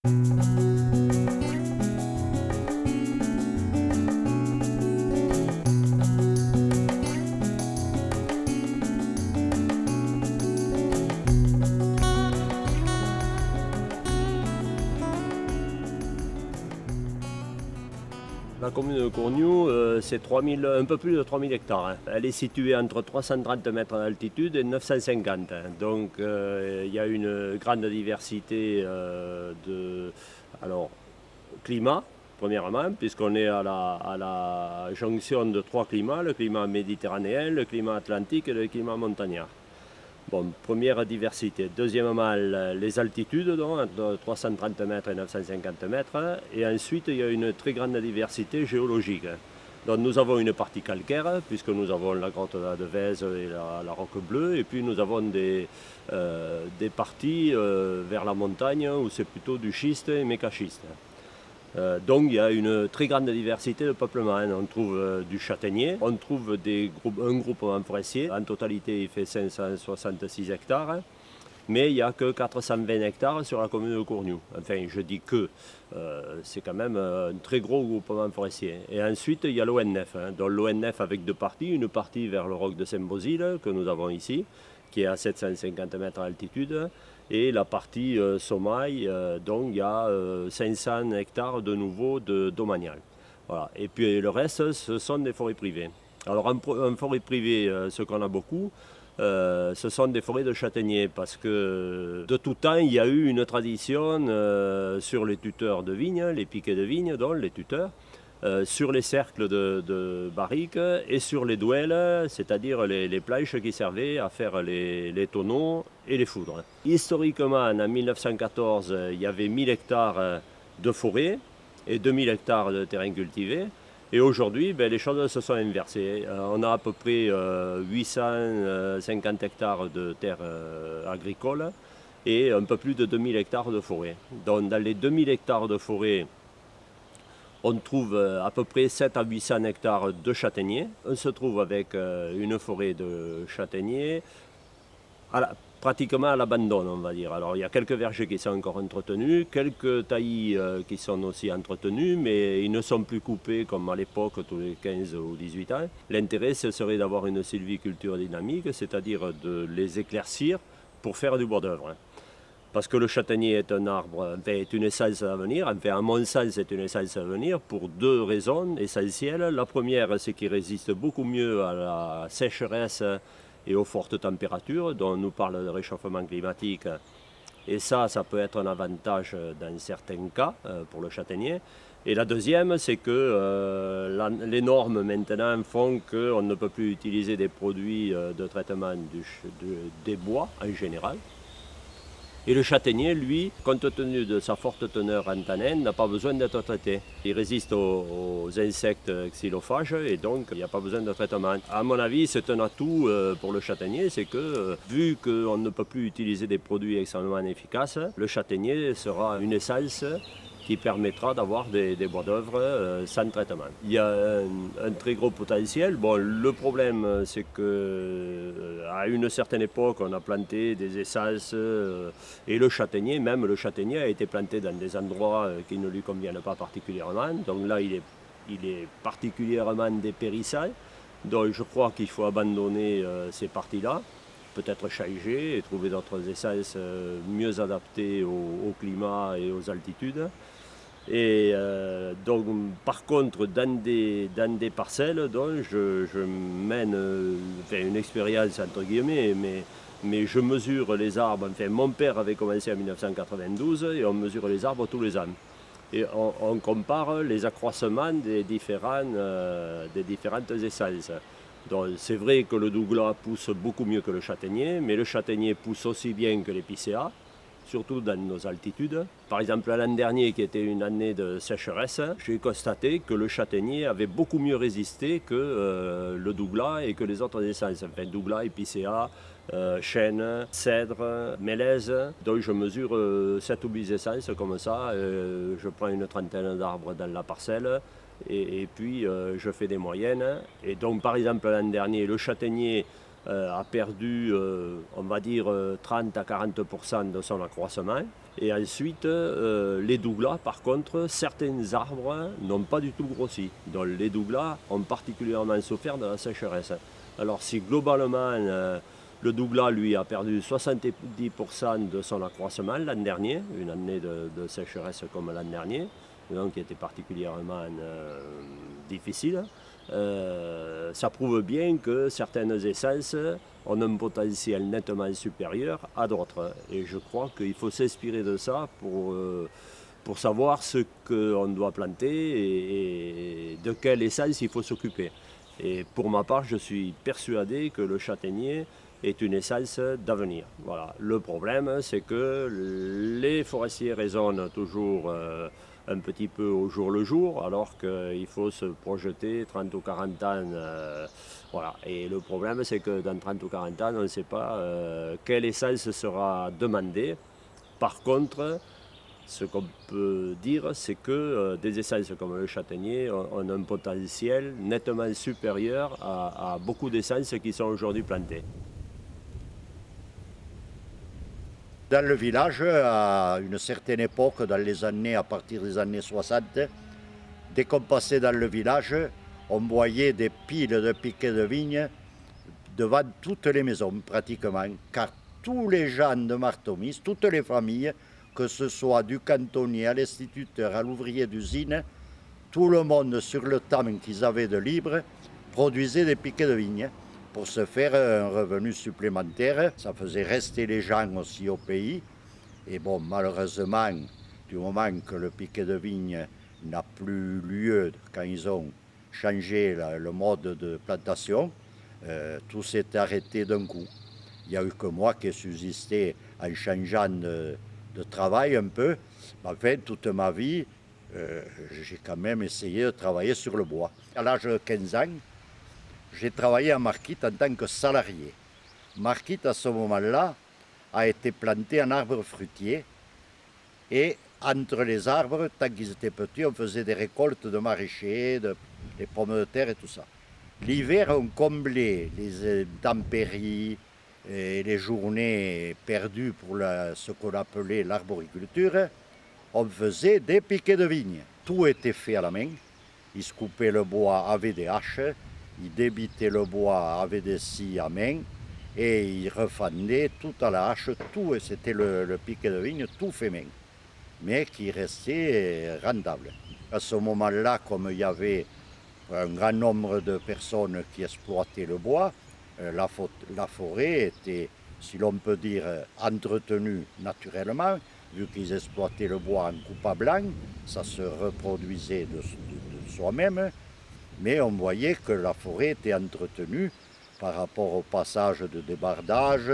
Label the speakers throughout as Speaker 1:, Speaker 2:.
Speaker 1: La commune de Courgnoux, c'est un peu plus de 3000 hectares. Hein. Elle est située entre 330 mètres d'altitude et 950. Hein. Donc il y a une grande diversité climat, premièrement, puisqu'on est à la jonction de trois climats, le climat méditerranéen, le climat atlantique et le climat montagnard. Bon, première diversité. Deuxièmement, les altitudes, donc, entre 330 mètres et 950 mètres. Et ensuite, il y a une très grande diversité géologique. Donc, nous avons une partie calcaire, puisque nous avons la grotte de Vèze et la Roque Bleue. Et puis, nous avons des parties vers la montagne où c'est plutôt du schiste et mécaschiste. Donc il y a une très grande diversité de peuplement. On trouve du châtaignier, on trouve un groupement forestier. En totalité, il fait 566 hectares, mais il n'y a que 420 hectares sur la commune de Courgnoux. Enfin, je dis que, c'est quand même un très gros groupement forestier. Et ensuite, il y a l'ONF, donc l'ONF avec deux parties. Une partie vers le roc de Saint-Bosile, que nous avons ici, qui est à 750 mètres d'altitude. Et la partie Sommaille, donc il y a 500 hectares de nouveau de domanial. Voilà. Et puis le reste, ce sont des forêts privées. Alors en forêt privée, ce qu'on a beaucoup, ce sont des forêts de châtaigniers, parce que de tout temps, il y a eu une tradition sur les tuteurs de vignes, les piquets de vignes, donc les tuteurs, sur les cercles de barriques et sur les douelles, c'est-à-dire les planches qui servaient à faire les tonneaux et les foudres. Historiquement, en 1914, il y avait 1000 hectares de forêt et 2000 hectares de terrain cultivé. Et aujourd'hui, les choses se sont inversées. On a à peu près 850 hectares de terres agricoles et un peu plus de 2000 hectares de forêt. Donc dans les 2000 hectares de forêt, on trouve à peu près 7 à 800 hectares de châtaigniers. On se trouve avec une forêt de châtaigniers pratiquement à l'abandon, on va dire. Alors il y a quelques vergers qui sont encore entretenus, quelques taillis qui sont aussi entretenus, mais ils ne sont plus coupés comme à l'époque, tous les 15 ou 18 ans. L'intérêt, ce serait d'avoir une sylviculture dynamique, c'est-à-dire de les éclaircir pour faire du bois d'œuvre. Parce que le châtaignier est un arbre, est une essence à venir, à mon sens, c'est une essence à venir pour deux raisons essentielles. La première, c'est qu'il résiste beaucoup mieux à la sécheresse et aux fortes températures, dont on nous parle de réchauffement climatique. Et ça peut être un avantage dans certains cas pour le châtaignier. Et la deuxième, c'est que les normes maintenant font qu'on ne peut plus utiliser des produits de traitement des bois en général. Et le châtaignier, lui, compte tenu de sa forte teneur en tanin, n'a pas besoin d'être traité. Il résiste aux insectes xylophages et donc il n'y a pas besoin de traitement. À mon avis, c'est un atout pour le châtaignier, c'est que vu qu'on ne peut plus utiliser des produits extrêmement efficaces, le châtaignier sera une essence qui permettra d'avoir des bois d'œuvre sans traitement. Il y a un très gros potentiel. Bon, le problème, c'est qu'à une certaine époque, on a planté des essences et le châtaignier a été planté dans des endroits qui ne lui conviennent pas particulièrement. Donc là, il est particulièrement dépérissant. Donc je crois qu'il faut abandonner ces parties-là, peut-être changer et trouver d'autres essences mieux adaptées au climat et aux altitudes. Et donc, par contre, dans des parcelles, donc, je mène une expérience entre guillemets, mais je mesure les arbres. Enfin, mon père avait commencé en 1992 et on mesure les arbres tous les ans. Et on compare les accroissements des différentes essences. Donc, c'est vrai que le douglas pousse beaucoup mieux que le châtaignier, mais le châtaignier pousse aussi bien que l'épicéa, surtout dans nos altitudes. Par exemple, l'an dernier, qui était une année de sécheresse, j'ai constaté que le châtaignier avait beaucoup mieux résisté que le douglas et que les autres essences. Enfin, douglas, épicéa, chêne, cèdre, mélèze. Donc je mesure 7 ou 8 essences comme ça. Je prends une trentaine d'arbres dans la parcelle. Et puis je fais des moyennes. Et donc par exemple l'an dernier, le châtaignier a perdu, on va dire, 30 à 40% de son accroissement. Et ensuite, les douglas, par contre, certains arbres n'ont pas du tout grossi. Donc les douglas ont particulièrement souffert de la sécheresse. Alors si globalement, le douglas, lui, a perdu 70% de son accroissement l'an dernier, une année de sécheresse comme l'an dernier, donc qui était particulièrement difficile, ça prouve bien que certaines essences ont un potentiel nettement supérieur à d'autres. Et je crois qu'il faut s'inspirer de ça pour savoir ce qu'on doit planter et de quelle essence il faut s'occuper. Et pour ma part, je suis persuadé que le châtaignier est une essence d'avenir. Voilà. Le problème, c'est que les forestiers raisonnent toujours un petit peu au jour le jour, alors qu'il faut se projeter 30 ou 40 ans. Voilà. Et le problème, c'est que dans 30 ou 40 ans, on ne sait pas quelle essence sera demandée. Par contre, ce qu'on peut dire, c'est que des essences comme le châtaignier ont un potentiel nettement supérieur à beaucoup d'essences qui sont aujourd'hui plantées.
Speaker 2: Dans le village, à une certaine époque, dans les années, à partir des années 60, dès qu'on passait dans le village, on voyait des piles de piquets de vigne devant toutes les maisons pratiquement, car tous les gens de Martomis, toutes les familles, que ce soit du cantonnier à l'instituteur, à l'ouvrier d'usine, tout le monde sur le temps qu'ils avaient de libre produisait des piquets de vigne pour se faire un revenu supplémentaire. Ça faisait rester les gens aussi au pays. Et bon, malheureusement, du moment que le piquet de vigne n'a plus lieu, quand ils ont changé le mode de plantation, tout s'est arrêté d'un coup. Il n'y a eu que moi qui ai subsisté en changeant de travail un peu. Enfin, toute ma vie, j'ai quand même essayé de travailler sur le bois. À l'âge de 15 ans, j'ai travaillé à Marquitte en tant que salarié. Marquitte, à ce moment-là, a été planté en arbre fruitier. Et entre les arbres, tant qu'ils étaient petits, on faisait des récoltes de maraîchers, des pommes de terre et tout ça. L'hiver, on comblait les intempéries et les journées perdues pour ce qu'on appelait l'arboriculture. On faisait des piquets de vigne. Tout était fait à la main. Ils se coupaient le bois avec des haches. Ils débitaient le bois avec des scies à main et ils refendaient tout à la hache, tout, c'était le piquet de vigne, tout fait main, mais qui restait rentable. À ce moment-là, comme il y avait un grand nombre de personnes qui exploitaient le bois, la forêt était, si l'on peut dire, entretenue naturellement, vu qu'ils exploitaient le bois en coupe à blanc, ça se reproduisait de soi-même. Mais on voyait que la forêt était entretenue par rapport au passage de débardage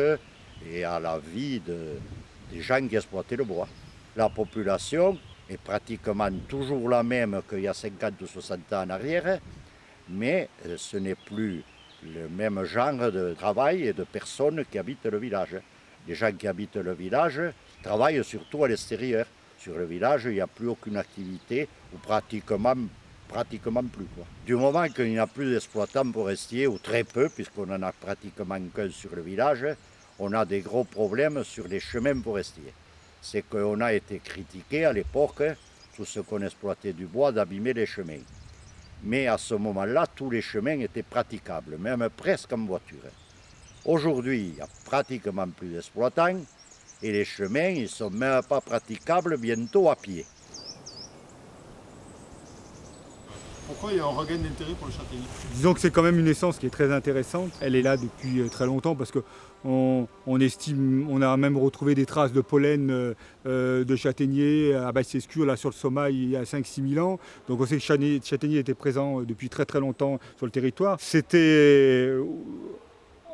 Speaker 2: et à la vie des gens qui exploitaient le bois. La population est pratiquement toujours la même qu'il y a 50 ou 60 ans en arrière, mais ce n'est plus le même genre de travail et de personnes qui habitent le village. Les gens qui habitent le village travaillent surtout à l'extérieur. Sur le village, il n'y a plus aucune activité, ou pratiquement plus. Quoi. Du moment qu'il n'y a plus d'exploitants forestiers, ou très peu, puisqu'on n'en a pratiquement qu'un sur le village, on a des gros problèmes sur les chemins forestiers. C'est qu'on a été critiqué à l'époque, tout ce qu'on exploitait du bois, d'abîmer les chemins. Mais à ce moment-là, tous les chemins étaient praticables, même presque en voiture. Aujourd'hui, il n'y a pratiquement plus d'exploitants, et les chemins, ils ne sont même pas praticables bientôt à pied.
Speaker 3: Pourquoi il y a un regain d'intérêt pour le châtaignier?
Speaker 4: Disons que c'est quand même une essence qui est très intéressante. Elle est là depuis très longtemps parce qu'on estime, on a même retrouvé des traces de pollen de châtaignier à Basse-Escure, là sur le Sommail, il y a 5-6 000 ans. Donc on sait que le châtaignier était présent depuis très très longtemps sur le territoire. C'était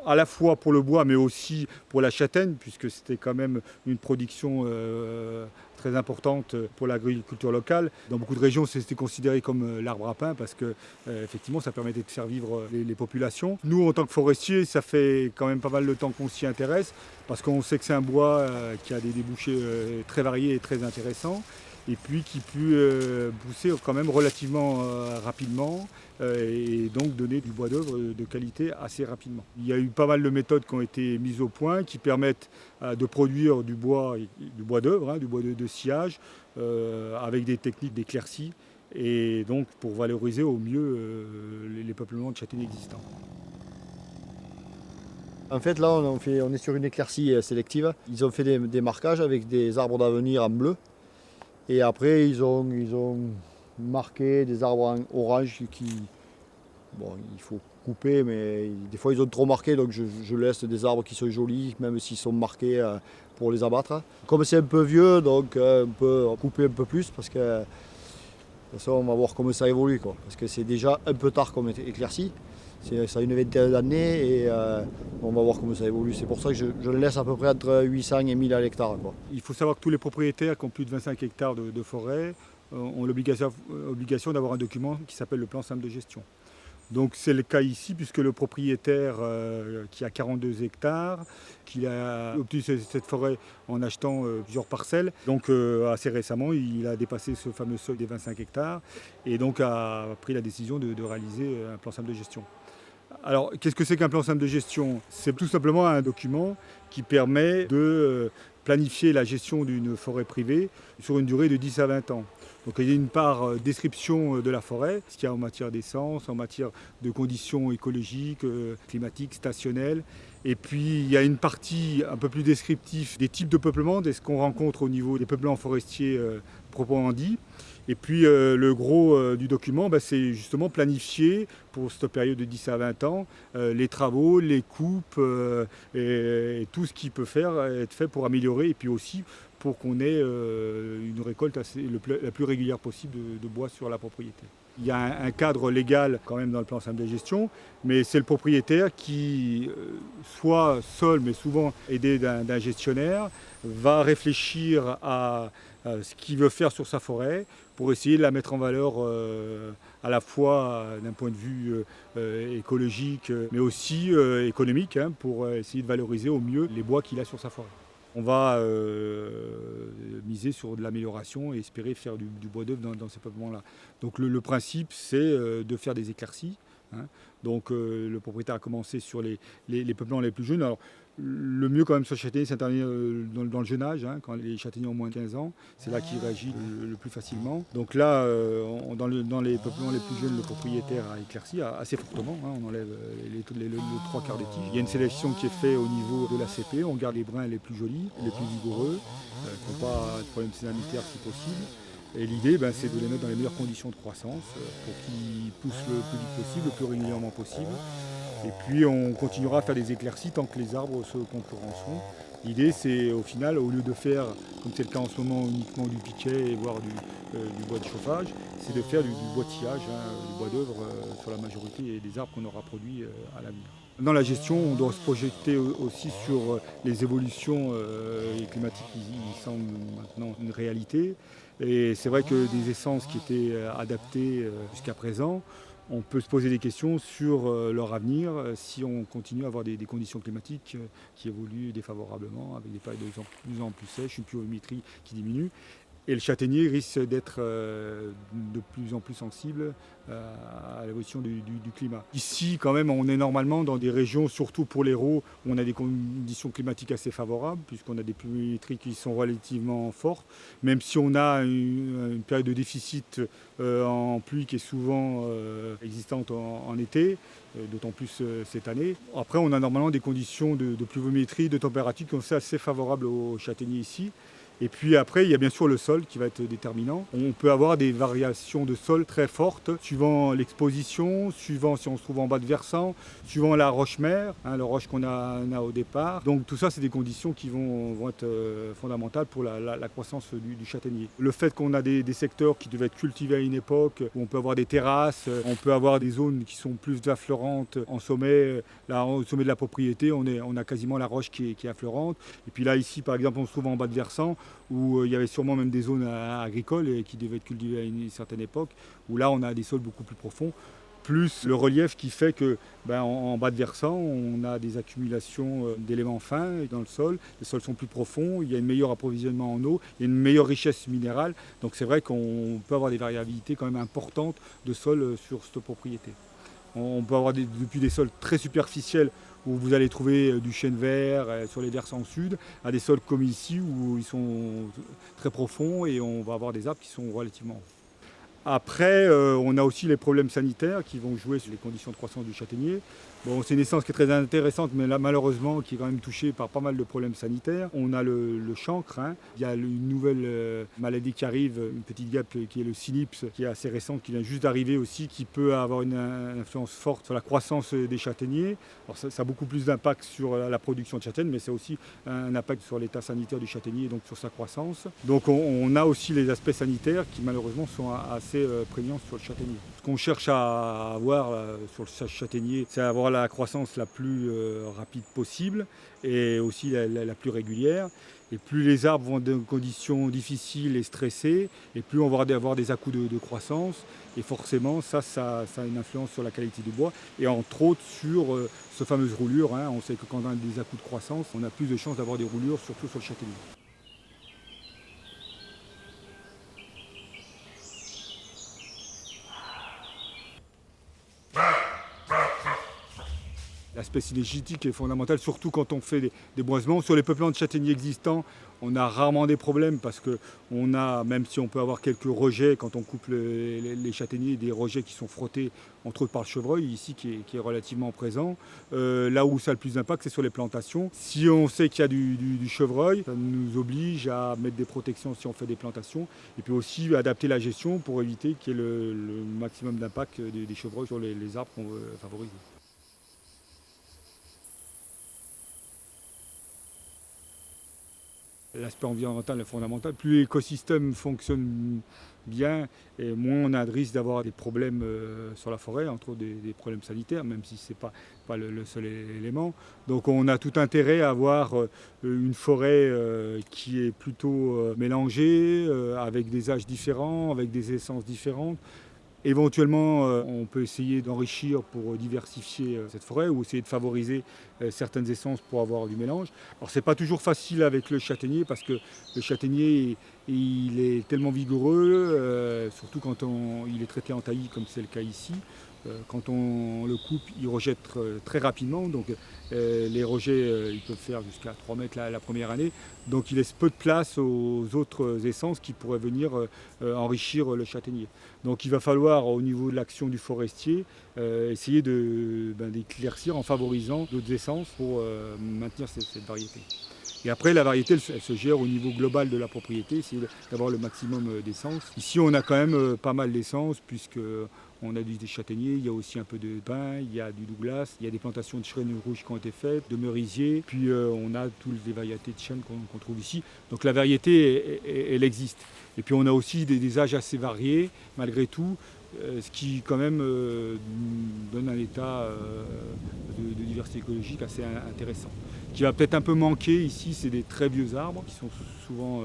Speaker 4: à la fois pour le bois mais aussi pour la châtaigne, puisque c'était quand même une production très importante pour l'agriculture locale. Dans beaucoup de régions, c'était considéré comme l'arbre à pain parce que effectivement, ça permettait de faire vivre les populations. Nous, en tant que forestiers, ça fait quand même pas mal de temps qu'on s'y intéresse parce qu'on sait que c'est un bois qui a des débouchés très variés et très intéressants. et puis qui peut pousser quand même relativement rapidement et donc donner du bois d'œuvre de qualité assez rapidement. Il y a eu pas mal de méthodes qui ont été mises au point qui permettent de produire du bois d'œuvre, du bois de sciage, avec des techniques d'éclaircie et donc pour valoriser au mieux les peuplements de châtaigniers existants.
Speaker 5: En fait, là, on est sur une éclaircie sélective. Ils ont fait des marquages avec des arbres d'avenir en bleu. Et après, ils ont marqué des arbres en orange il faut couper, mais des fois, ils ont trop marqué. Donc, je laisse des arbres qui sont jolis, même s'ils sont marqués pour les abattre. Comme c'est un peu vieux, donc on peut couper un peu plus parce que de toute façon, on va voir comment ça évolue, quoi. Parce que c'est déjà un peu tard comme éclaircie. Ça a une vingtaine d'années et on va voir comment ça évolue. C'est pour ça que je le laisse à peu près entre 800 et 1000 hectares. Quoi.
Speaker 4: Il faut savoir que tous les propriétaires qui ont plus de 25 hectares de forêt ont l'obligation d'avoir un document qui s'appelle le plan simple de gestion. Donc c'est le cas ici puisque le propriétaire qui a 42 hectares, qui a obtenu cette forêt en achetant plusieurs parcelles, donc assez récemment il a dépassé ce fameux seuil des 25 hectares et donc a pris la décision de réaliser un plan simple de gestion. Alors, qu'est-ce que c'est qu'un plan simple de gestion ? C'est tout simplement un document qui permet de planifier la gestion d'une forêt privée sur une durée de 10 à 20 ans. Donc il y a une part description de la forêt, ce qu'il y a en matière d'essence, en matière de conditions écologiques, climatiques, stationnelles. Et puis il y a une partie un peu plus descriptive des types de peuplement, de ce qu'on rencontre au niveau des peuplements forestiers proprement dit. Et puis le gros du document, c'est justement planifier pour cette période de 10 à 20 ans les travaux, les coupes et tout ce qui peut être fait pour améliorer et puis aussi pour qu'on ait une récolte la plus régulière possible de bois sur la propriété. Il y a un cadre légal quand même dans le plan simple de gestion, mais c'est le propriétaire qui, soit seul, mais souvent aidé d'un gestionnaire, va réfléchir à ce qu'il veut faire sur sa forêt pour essayer de la mettre en valeur à la fois d'un point de vue écologique, mais aussi économique, pour essayer de valoriser au mieux les bois qu'il a sur sa forêt. On va miser sur de l'amélioration et espérer faire du bois d'œuvre dans ces peuplements-là. Donc le principe, c'est de faire des éclaircies. Donc le propriétaire a commencé sur les peuplements les plus jeunes. Alors, le mieux quand même sur le châtaignier, c'est d'intervenir dans le jeune âge, quand les châtaigniers ont moins de 15 ans. C'est là qu'il réagit le plus facilement. Donc là, dans les peuplements les plus jeunes, le propriétaire a éclairci assez fortement. On enlève les 3/4 des tiges. Il y a une sélection qui est faite au niveau de l'ACP. On garde les brins les plus jolis, les plus vigoureux, qui n'ont pas de problème sanitaire si possible. Et l'idée, c'est de les mettre dans les meilleures conditions de croissance pour qu'ils poussent le plus vite possible, le plus régulièrement possible. Et puis on continuera à faire des éclaircies tant que les arbres se concurrenceront. L'idée, c'est au final, au lieu de faire, comme c'est le cas en ce moment, uniquement du piquet et voire du bois de chauffage, c'est de faire du bois de sciage, du bois d'œuvre sur la majorité des arbres qu'on aura produits à l'avenir. Dans la gestion, on doit se projeter aussi sur les évolutions climatiques qui semblent maintenant une réalité. Et c'est vrai que des essences qui étaient adaptées jusqu'à présent, on peut se poser des questions sur leur avenir si on continue à avoir des conditions climatiques qui évoluent défavorablement, avec des périodes de plus en plus sèches, une pluviométrie qui diminue. Et le châtaignier risque d'être de plus en plus sensible à l'évolution du climat. Ici, quand même, on est normalement dans des régions, surtout pour l'Hérault, où on a des conditions climatiques assez favorables, puisqu'on a des pluviométries qui sont relativement fortes, même si on a une période de déficit en pluie qui est souvent existante en été, d'autant plus cette année. Après, on a normalement des conditions de pluviométrie, de température qui sont assez favorables aux châtaigniers ici. Et puis après, il y a bien sûr le sol qui va être déterminant. On peut avoir des variations de sol très fortes, suivant l'exposition, suivant si on se trouve en bas de versant, suivant la roche-mère, la roche qu'on a au départ. Donc tout ça, c'est des conditions qui vont être fondamentales pour la croissance du châtaignier. Le fait qu'on a des secteurs qui devaient être cultivés à une époque, où on peut avoir des terrasses, on peut avoir des zones qui sont plus affleurantes en sommet. Là, au sommet de la propriété, on a quasiment la roche qui est affleurante. Et puis là, ici, par exemple, on se trouve en bas de versant, où il y avait sûrement même des zones agricoles qui devaient être cultivées à une certaine époque, où là on a des sols beaucoup plus profonds. plus le relief qui fait que en bas de versant, on a des accumulations d'éléments fins dans le sol, les sols sont plus profonds, il y a un meilleur approvisionnement en eau, il y a une meilleure richesse minérale, donc c'est vrai qu'on peut avoir des variabilités quand même importantes de sol sur cette propriété. On peut avoir depuis des sols très superficiels où vous allez trouver du chêne vert sur les versants sud, à des sols comme ici où ils sont très profonds et on va avoir des arbres qui sont relativement hauts. Après, on a aussi les problèmes sanitaires qui vont jouer sur les conditions de croissance du châtaignier. Bon, c'est une essence qui est très intéressante, mais là, malheureusement, qui est quand même touchée par pas mal de problèmes sanitaires. On a le chancre, hein. Il y a une nouvelle maladie qui arrive, une petite guêpe qui est le cynips, qui est assez récente, qui vient juste d'arriver aussi, qui peut avoir une influence forte sur la croissance des châtaigniers. Alors ça a beaucoup plus d'impact sur la production de châtaignes, mais c'est aussi un impact sur l'état sanitaire du châtaignier et donc sur sa croissance. Donc on a aussi les aspects sanitaires qui malheureusement sont assez prégnants sur le châtaignier. Ce qu'on cherche à avoir sur le châtaignier, c'est avoir la croissance la plus rapide possible et aussi la plus régulière. Et plus les arbres vont dans des conditions difficiles et stressées, et plus on va avoir des à-coups de croissance. Et forcément, ça a une influence sur la qualité du bois, et entre autres sur cette fameuse roulure. Hein. On sait que quand on a des à-coups de croissance, on a plus de chances d'avoir des roulures, surtout sur le châtaignier. L'aspect synergétique est fondamental, surtout quand on fait des boisements. Sur les peuplements de châtaigniers existants, on a rarement des problèmes parce que on a, même si on peut avoir quelques rejets quand on coupe les châtaigniers, des rejets qui sont frottés entre autres par le chevreuil ici qui est relativement présent. Là où ça a le plus d'impact, c'est sur les plantations. Si on sait qu'il y a du chevreuil, ça nous oblige à mettre des protections si on fait des plantations et puis aussi adapter la gestion pour éviter qu'il y ait le maximum d'impact des chevreuils sur les arbres qu'on veut favoriser. L'aspect environnemental est fondamental. Plus l'écosystème fonctionne bien, et moins on a de risque d'avoir des problèmes sur la forêt, entre autres des problèmes sanitaires, même si ce n'est pas le seul élément. Donc on a tout intérêt à avoir une forêt qui est plutôt mélangée, avec des âges différents, avec des essences différentes. Éventuellement, on peut essayer d'enrichir pour diversifier cette forêt ou essayer de favoriser certaines essences pour avoir du mélange. Alors c'est pas toujours facile avec le châtaignier parce que le châtaignier il est tellement vigoureux, surtout quand il est traité en taillis comme c'est le cas ici. Quand on le coupe, il rejette très rapidement, donc les rejets ils peuvent faire jusqu'à 3 mètres la première année, donc il laisse peu de place aux autres essences qui pourraient venir enrichir le châtaignier. Donc il va falloir au niveau de l'action du forestier essayer d'éclaircir en favorisant d'autres essences pour maintenir cette variété. Et après, la variété, elle se gère au niveau global de la propriété, essayer d'avoir le maximum d'essence. Ici, on a quand même pas mal d'essence, puisqu'on a des châtaigniers, il y a aussi un peu de pin, il y a du Douglas, il y a des plantations de chênes rouges qui ont été faites, de merisiers, puis on a toutes les variétés de chênes qu'on trouve ici. Donc la variété, elle existe. Et puis on a aussi des âges assez variés, malgré tout, ce qui quand même donne un état de diversité écologique assez intéressant. Ce qui va peut-être un peu manquer ici, c'est des très vieux arbres qui sont souvent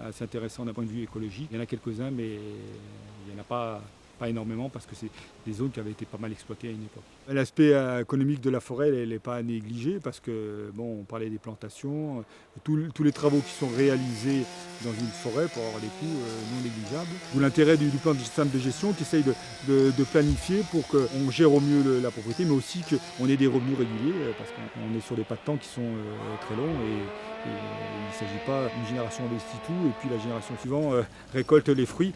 Speaker 4: assez intéressants d'un point de vue écologique. Il y en a quelques-uns, mais il n'y en a pas énormément parce que c'est des zones qui avaient été pas mal exploitées à une époque. L'aspect économique de la forêt, elle n'est pas à négliger parce que, bon, on parlait des plantations, tous les travaux qui sont réalisés dans une forêt pour avoir des coûts non négligeables. D'où l'intérêt du plan de système de gestion qui essaye de planifier pour qu'on gère au mieux la propriété, mais aussi qu'on ait des revenus réguliers parce qu'on est sur des pas de temps qui sont très longs et il ne s'agit pas d'une génération investit tout et puis la génération suivante récolte les fruits.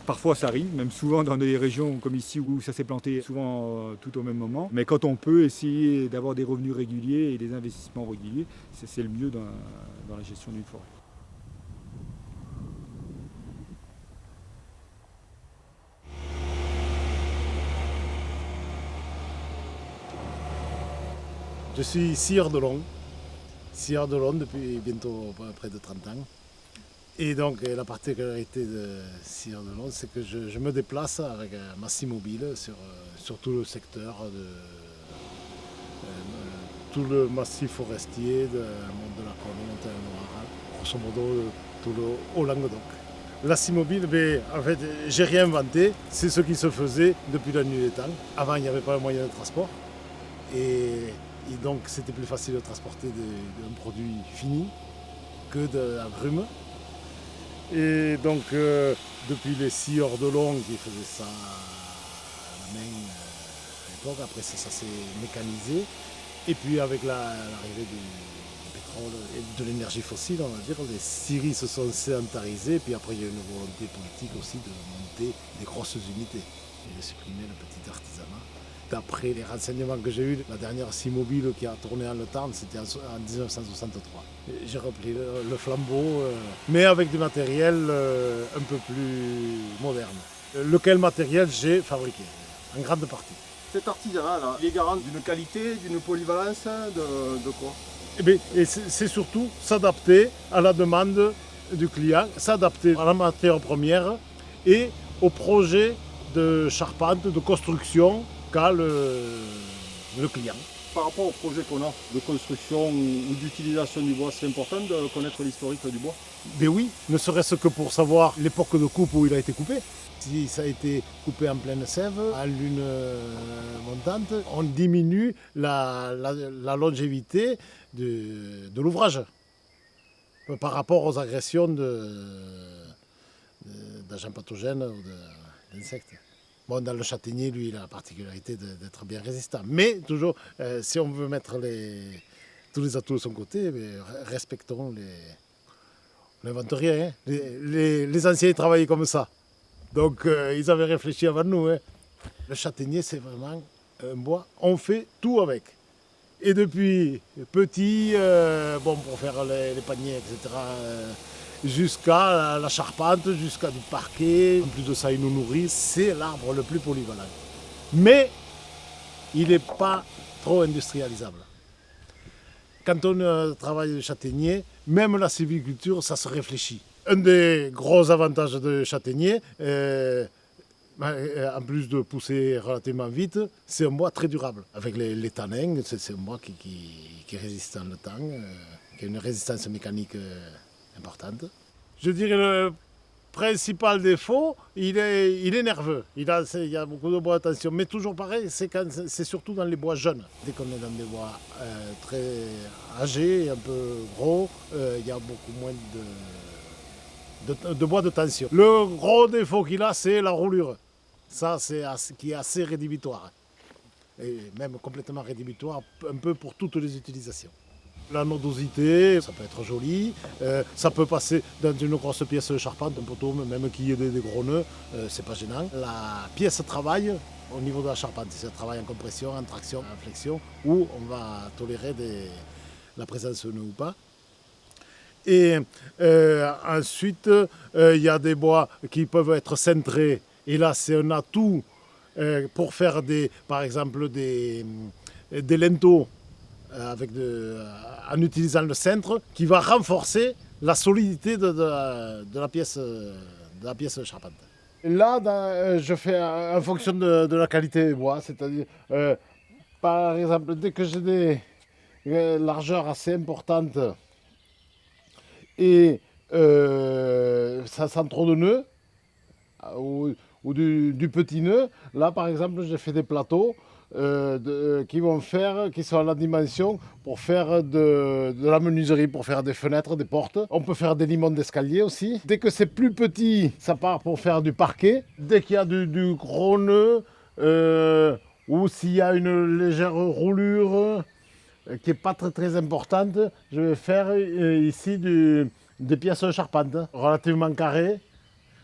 Speaker 4: Parfois ça arrive, même souvent dans des régions comme ici où ça s'est planté souvent tout au même moment. Mais quand on peut essayer d'avoir des revenus réguliers et des investissements réguliers, c'est le mieux dans la gestion d'une forêt.
Speaker 3: Je suis scieur de long depuis bientôt près de 30 ans. Et donc la particularité de scieur de long, c'est que je me déplace avec un massy mobile sur tout le secteur, tout le massif forestier, du monde de la Corne, Montagne Noire, grosso modo tout le Haut-Languedoc. La scie mobile, en fait, j'ai rien inventé. C'est ce qui se faisait depuis la nuit des temps. Avant, il n'y avait pas de moyen de transport. Et donc, c'était plus facile de transporter un produit fini que de la grume. Et donc, depuis les scieurs de long qui faisaient ça à la main à l'époque, après ça s'est mécanisé. Et puis, avec l'arrivée du pétrole et de l'énergie fossile, on va dire, les scieries se sont sédentarisées. Puis après, il y a eu une volonté politique aussi de monter des grosses unités et de supprimer le petit artisanat. D'après les renseignements que j'ai eus, la dernière scie mobile qui a tourné en Le Tarn, c'était en 1963. J'ai repris le flambeau, mais avec du matériel un peu plus moderne. Lequel matériel j'ai fabriqué, en grande partie.
Speaker 5: Cet artisanat-là, il est garant d'une qualité, d'une polyvalence, de quoi?
Speaker 3: Et c'est surtout s'adapter à la demande du client, s'adapter à la matière première et au projet de charpente, de construction qu'a le client.
Speaker 5: Par rapport au projet qu'on a de construction ou d'utilisation du bois, c'est important de connaître l'historique du bois.
Speaker 3: Mais oui, ne serait-ce que pour savoir l'époque de coupe où il a été coupé. Si ça a été coupé en pleine sève, à lune montante, on diminue la longévité de l'ouvrage par rapport aux agressions d'agents pathogènes ou d'insectes. Bon, dans le châtaignier, lui, il a la particularité d'être bien résistant. Mais toujours, si on veut mettre tous les atouts de son côté, respectons l'inventariat. Hein. Les anciens ils travaillaient comme ça. Donc, ils avaient réfléchi avant nous. Hein. Le châtaignier, c'est vraiment un bois. On fait tout avec. Et depuis petit, pour faire les paniers, etc., jusqu'à la charpente, jusqu'à du parquet. En plus de ça, il nous nourrit. C'est l'arbre le plus polyvalent. Mais il n'est pas trop industrialisable. Quand on travaille le châtaignier, même la sylviculture, ça se réfléchit. Un des gros avantages du châtaignier, en plus de pousser relativement vite, c'est un bois très durable. Avec les tanins, c'est un bois qui résiste dans le temps, qui a une résistance mécanique importante. Je dirais le principal défaut, il est nerveux. Il y a beaucoup de bois à tension. Mais toujours pareil, c'est surtout dans les bois jeunes. Dès qu'on est dans des bois très âgés, un peu gros, il y a beaucoup moins de bois de tension. Le gros défaut qu'il a, c'est la roulure. Ça, qui est assez rédhibitoire. Et même complètement rédhibitoire, un peu pour toutes les utilisations. La nodosité, ça peut être joli, ça peut passer dans une grosse pièce charpente, un poteau, même qu'il y ait des gros nœuds, c'est pas gênant. La pièce travaille au niveau de la charpente, c'est un travail en compression, en traction, en flexion, où on va tolérer la présence de nœuds ou pas. Et ensuite, il y a des bois qui peuvent être cintrés, et là c'est un atout pour faire par exemple des linteaux. En utilisant le cintre qui va renforcer la solidité de la pièce charpente. Là, je fais en fonction de la qualité des bois, c'est-à-dire, par exemple, dès que j'ai des largeurs assez importantes et ça sent trop de nœuds ou du petit nœud, là par exemple, j'ai fait des plateaux qui sont à la dimension pour faire de la menuiserie, pour faire des fenêtres, des portes. On peut faire des limons d'escalier aussi. Dès que c'est plus petit, ça part pour faire du parquet. Dès qu'il y a du gros nœud, ou s'il y a une légère roulure qui n'est pas très, très importante, je vais faire ici des pièces charpentes relativement carrées.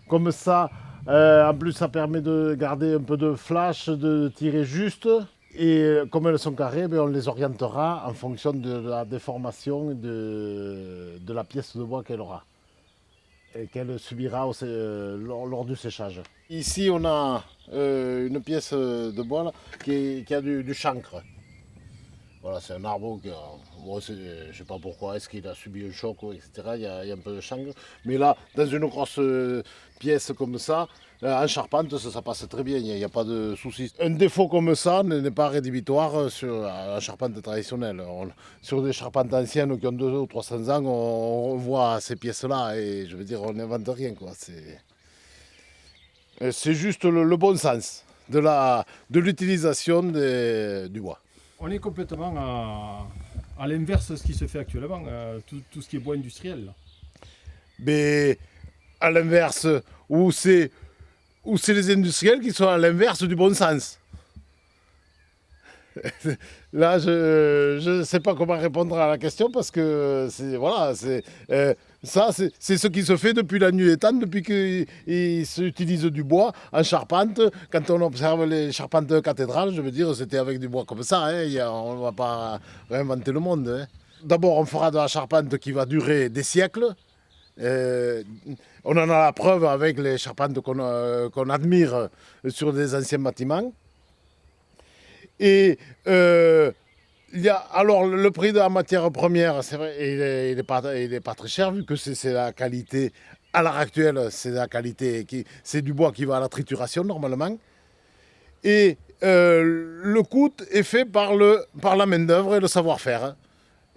Speaker 3: Comme ça, en plus, ça permet de garder un peu de flash, de tirer juste. Et comme elles sont carrées, on les orientera en fonction de la déformation de la pièce de bois qu'elle aura et qu'elle subira lors du séchage. Ici, on a une pièce de bois là, qui a du chancre. Voilà, c'est un arbre que, je ne sais pas pourquoi, est-ce qu'il a subi un choc, etc. Il y a un peu de chancre. Mais là, dans une grosse pièce comme ça, En charpente, ça passe très bien, il n'y a pas de souci. Un défaut comme ça n'est pas rédhibitoire sur la charpente traditionnelle. Sur des charpentes anciennes qui ont 200 ou 300 ans, on voit ces pièces-là et je veux dire, on n'invente rien, quoi. C'est juste le bon sens de l'utilisation du bois.
Speaker 6: On est complètement à l'inverse de ce qui se fait actuellement, tout ce qui est bois industriel. Là.
Speaker 3: Mais à l'inverse, où c'est les industriels qui sont à l'inverse du bon sens. Là, je ne sais pas comment répondre à la question parce que c'est ce qui se fait depuis la nuit des temps, depuis qu'il s'utilise du bois en charpente. Quand on observe les charpentes de cathédrales, je veux dire, c'était avec du bois comme ça. On ne va pas réinventer le monde. D'abord, on fera de la charpente qui va durer des siècles. On en a la preuve avec les charpentes qu'on admire sur des anciens bâtiments. Et alors le prix de la matière première, c'est vrai, il est pas très cher vu que c'est la qualité, à l'heure actuelle, c'est la qualité, c'est du bois qui va à la trituration normalement. Et le coût est fait par la main-d'œuvre et le savoir-faire.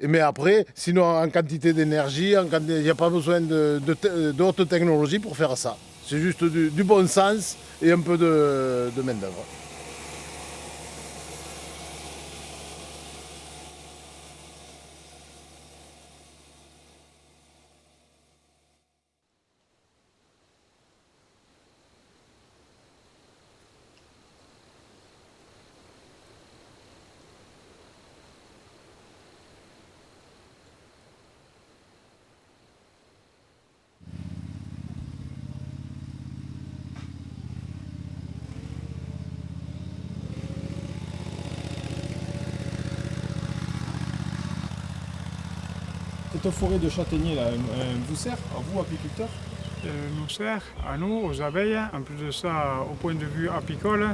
Speaker 3: Mais après, sinon en quantité d'énergie, il n'y a pas besoin de haute technologie pour faire ça. C'est juste du bon sens et un peu de main-d'œuvre.
Speaker 6: Cette forêt de châtaigniers, là, vous sert, à vous, apiculteurs?
Speaker 7: Nous sert à nous, aux abeilles. En plus de ça, au point de vue apicole,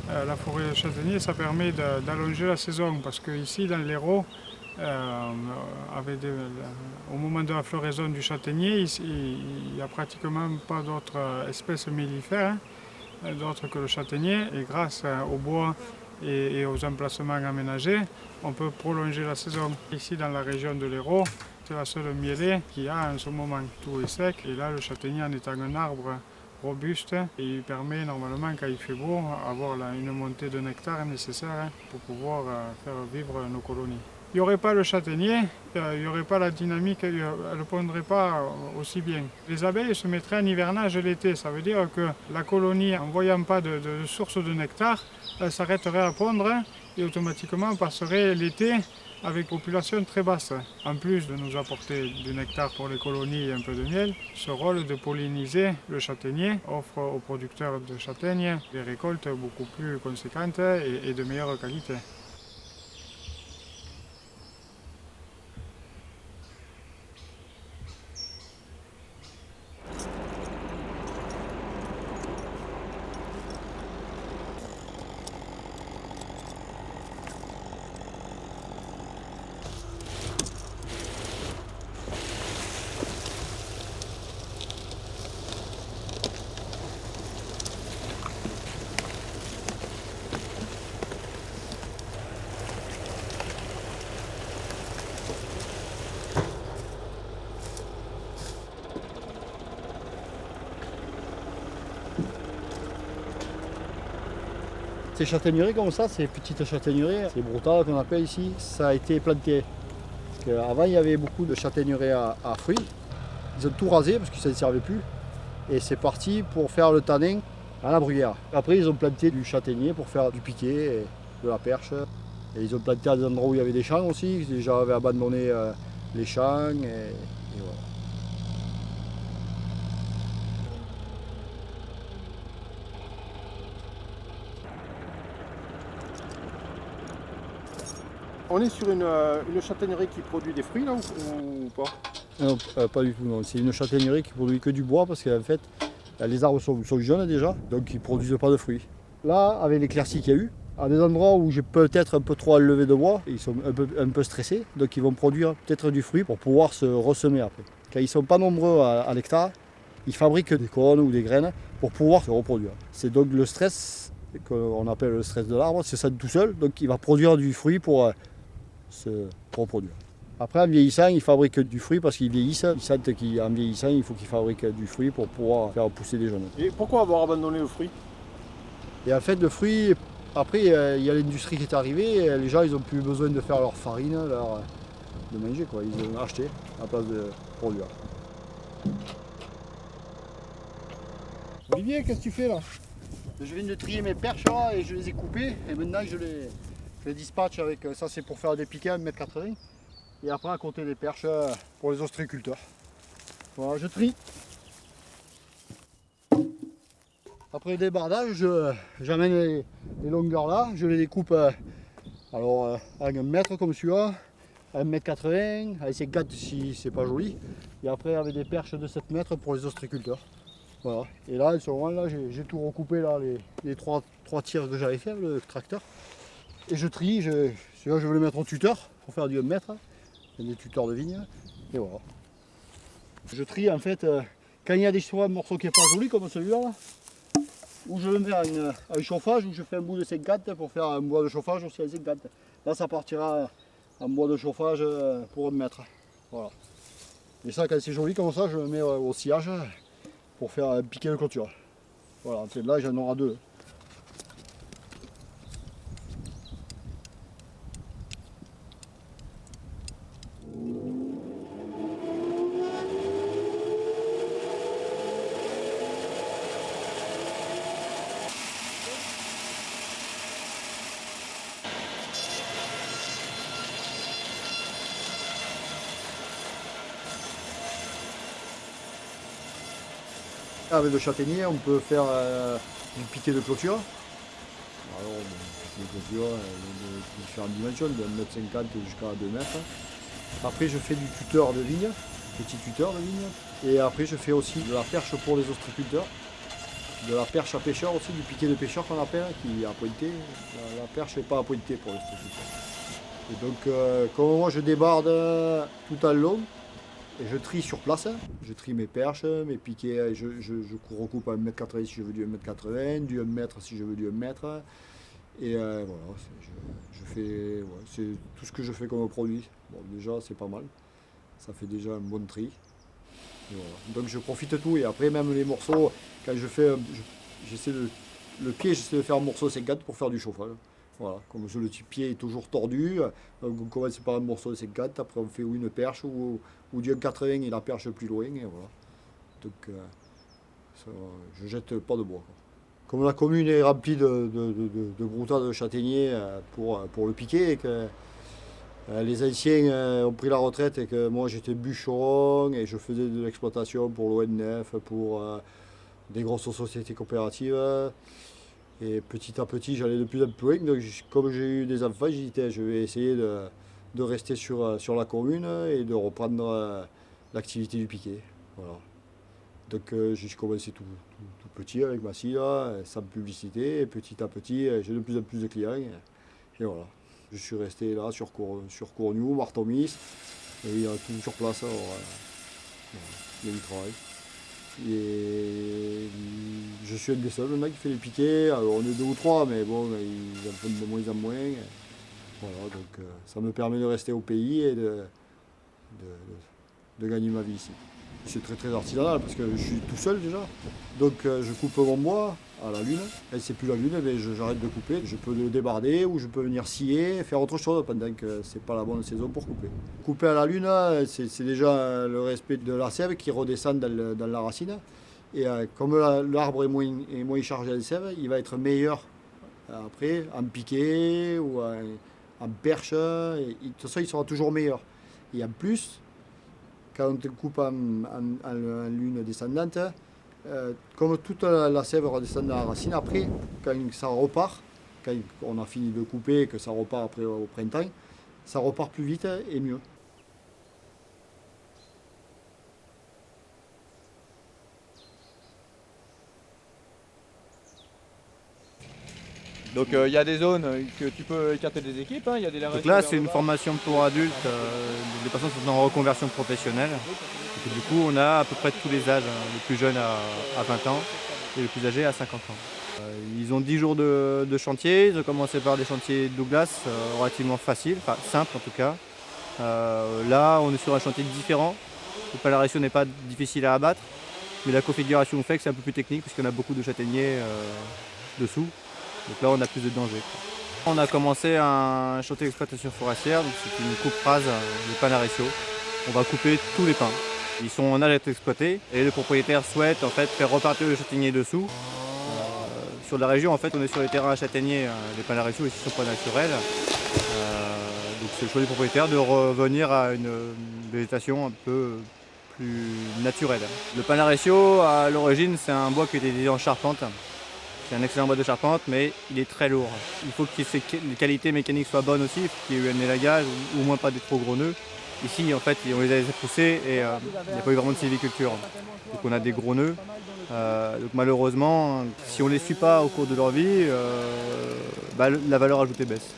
Speaker 7: la forêt de châtaignier, ça permet d'allonger la saison parce qu'ici, dans l'Hérault, au moment de la floraison du châtaignier, il n'y a pratiquement pas d'autres espèces mellifères, d'autres que le châtaignier. Et grâce au bois et aux emplacements aménagés, on peut prolonger la saison. Ici, dans la région de l'Hérault, c'est la seule mielée qu'il y a en ce moment. Tout est sec et là, le châtaignier en étant un arbre robuste, il permet normalement, quand il fait beau, d'avoir une montée de nectar nécessaire pour pouvoir faire vivre nos colonies. Il n'y aurait pas le châtaignier, il n'y aurait pas la dynamique, elle ne pondrait pas aussi bien. Les abeilles se mettraient en hivernage l'été, ça veut dire que la colonie, en ne voyant pas de source de nectar, elle s'arrêterait à pondre et automatiquement passerait l'été avec population très basse. En plus de nous apporter du nectar pour les colonies et un peu de miel, ce rôle de polliniser le châtaignier offre aux producteurs de châtaignes des récoltes beaucoup plus conséquentes et de meilleure qualité.
Speaker 5: Ces châtaigneries comme ça, ces petites châtaigneries, ces broutades qu'on appelle ici, ça a été planté. Avant, il y avait beaucoup de châtaigneries à fruits. Ils ont tout rasé parce que ça ne servait plus. Et c'est parti pour faire le tanin à la bruyère. Après, ils ont planté du châtaignier pour faire du piquet, et de la perche. Et ils ont planté à des endroits où il y avait des champs aussi. Les gens avaient abandonné les champs. Et voilà.
Speaker 6: On est sur une châtaignerie qui produit des fruits, là, ou pas?
Speaker 5: Non, pas du tout, non. C'est une châtaignerie qui produit que du bois parce qu'en fait, les arbres sont jeunes déjà, donc ils ne produisent pas de fruits. Là, avec l'éclaircie qu'il y a eu, à des endroits où j'ai peut-être un peu trop enlevé de bois, ils sont un peu stressés, donc ils vont produire peut-être du fruit pour pouvoir se ressemer après. Quand ils ne sont pas nombreux à l'hectare, ils fabriquent des cônes ou des graines pour pouvoir se reproduire. C'est donc le stress qu'on appelle le stress de l'arbre, c'est ça tout seul, donc il va produire du fruit pour se reproduire. Après, en vieillissant, il fabrique du fruit parce qu'ils vieillissent. Ils sentent qu'en vieillissant, il faut qu'ils fabriquent du fruit pour pouvoir faire pousser des jeunes.
Speaker 6: Et pourquoi avoir abandonné le fruit?
Speaker 5: Et en fait, le fruit, après, il y a l'industrie qui est arrivée. Et les gens, ils n'ont plus besoin de faire leur farine, de manger, quoi. Ils ont acheté à la place de produire.
Speaker 3: Olivier, qu'est-ce que tu fais là?
Speaker 5: Je viens de trier mes perches là, et je les ai coupées. Et maintenant, je les dispatche avec ça, c'est pour faire des piquets à 1,80 m. Et après, à compter des perches pour les ostréiculteurs. Voilà, je trie. Après le débardage, j'amène les longueurs là, je les découpe alors avec 1 mètre comme celui-là, à 1,80 m, avec 5 si c'est pas joli. Et après avec des perches de 7 mètres pour les ostréiculteurs. Voilà. Et là, à ce moment-là, j'ai tout recoupé là, les trois tirs que j'avais fait avec le tracteur. Et je trie, celui-là je veux le mettre en tuteur pour faire du 1 mètre. Il y a des tuteurs de vigne. Et voilà. Je trie en fait quand il y a des morceaux qui n'est pas joli comme celui-là. Ou je le mets à un chauffage, ou je fais un bout de 50 pour faire un bois de chauffage aussi à 50. Là ça partira en bois de chauffage pour 1 mètre. Voilà. Et ça quand c'est joli comme ça, je le mets au sillage pour faire un piquet de clôture. Voilà, là j'en aurai 2. Avec le châtaignier, on peut faire du piquet de clôture. Alors, le piquet de clôture de différentes dimensions, de 1,50 m jusqu'à 2 mètres. Après, je fais du tuteur de vigne, petit tuteur de vigne. Et après, je fais aussi de la perche pour les ostréiculteurs. De la perche à pêcheur aussi, du piquet de pêcheur qu'on appelle, qui est à pointer. La perche n'est pas à pointer pour les ostréiculteurs. Et donc, comme moi, je débarde tout en long. Et je trie sur place, je trie mes perches, mes piquets, je recoupe à 1,80 m si je veux du 1,80 m, du 1 m si je veux du 1 m. Et voilà, c'est tout ce que je fais comme produit. Bon, déjà, c'est pas mal. Ça fait déjà un bon tri. Et voilà. Donc je profite de tout. Et après, même les morceaux, quand je fais, le pied, j'essaie de faire un morceau 50 pour faire du chauffage. Voilà, comme le pied est toujours tordu, donc on commence par un morceau de 50, après on fait une perche ou du 1,80 et la perche plus loin, et voilà. Donc je jette pas de bois, quoi. Comme la commune est remplie de broutades de châtaigniers pour le piquer, et que les anciens ont pris la retraite et que moi j'étais bûcheron et je faisais de l'exploitation pour l'ONF, pour des grosses sociétés coopératives. Et petit à petit, j'allais de plus en plus loin. Donc, comme j'ai eu des enfants, j'ai dit, je vais essayer de rester sur la commune et de reprendre l'activité du piquet. Voilà. Donc, j'ai commencé tout petit avec ma scie, là, sans publicité. Et petit à petit, j'ai de plus en plus de clients. Et voilà. Je suis resté là sur Cournou, Martomis. Et il y a tout sur place. Alors, voilà. Il y a du travail. Et je suis un des seuls maintenant qui fait les piquets. Alors on est 2 ou 3, mais bon, ils en font de moins en moins. Voilà, donc ça me permet de rester au pays et de gagner ma vie ici. C'est très très artisanal parce que je suis tout seul déjà. Donc je coupe mon bois à la lune. Et c'est plus la lune, mais j'arrête de couper. Je peux le débarder ou je peux venir scier, faire autre chose pendant que c'est pas la bonne saison pour couper. Couper à la lune, c'est déjà le respect de la sève qui redescend dans la racine. Et comme l'arbre est moins chargé en sève, il va être meilleur après en piquet ou en perche. Et, de toute façon, il sera toujours meilleur. Et en plus, quand on te coupe en lune descendante, comme toute la sève redescend dans la racine, après, quand ça repart, quand on a fini de couper et que ça repart après au printemps, ça repart plus vite et mieux.
Speaker 8: Donc il y a des zones que tu peux écarter des équipes, hein. Il y a des
Speaker 9: Donc là, c'est une formation pour adultes, des personnes qui sont en reconversion professionnelle. Donc, du coup, on a à peu près tous les âges, hein, le plus jeune à 20 ans et le plus âgé à 50 ans. Ils ont 10 jours de chantier, ils ont commencé par des chantiers Douglas relativement faciles, enfin simples en tout cas. Là, on est sur un chantier différent. Le palarécio n'est pas difficile à abattre, mais la configuration fait que c'est un peu plus technique parce qu'il y en a beaucoup de châtaigniers dessous. Donc là, on a plus de danger. On a commencé un chantier d'exploitation forestière, donc c'est une coupe rase de palarécio. On va couper tous les pins. Ils sont en âge d'être exploités et le propriétaire souhaite en fait faire repartir le châtaignier dessous. Sur la région, en fait, on est sur les terrains à châtaigniers, les palaréciaux ici ne sont pas naturels. Donc c'est le choix du propriétaire de revenir à une végétation un peu plus naturelle. Le palarécio, à l'origine, c'est un bois qui était utilisé en charpente. C'est un excellent bois de charpente, mais il est très lourd. Il faut que les qualités mécaniques soient bonnes aussi, il faut qu'il y ait eu un élagage ou au moins pas des trop gros nœuds. Ici, en fait, on les a laissés pousser et il n'y a pas eu vraiment de sylviculture. Donc on a des gros nœuds. Donc malheureusement, si on ne les suit pas au cours de leur vie, la valeur ajoutée baisse.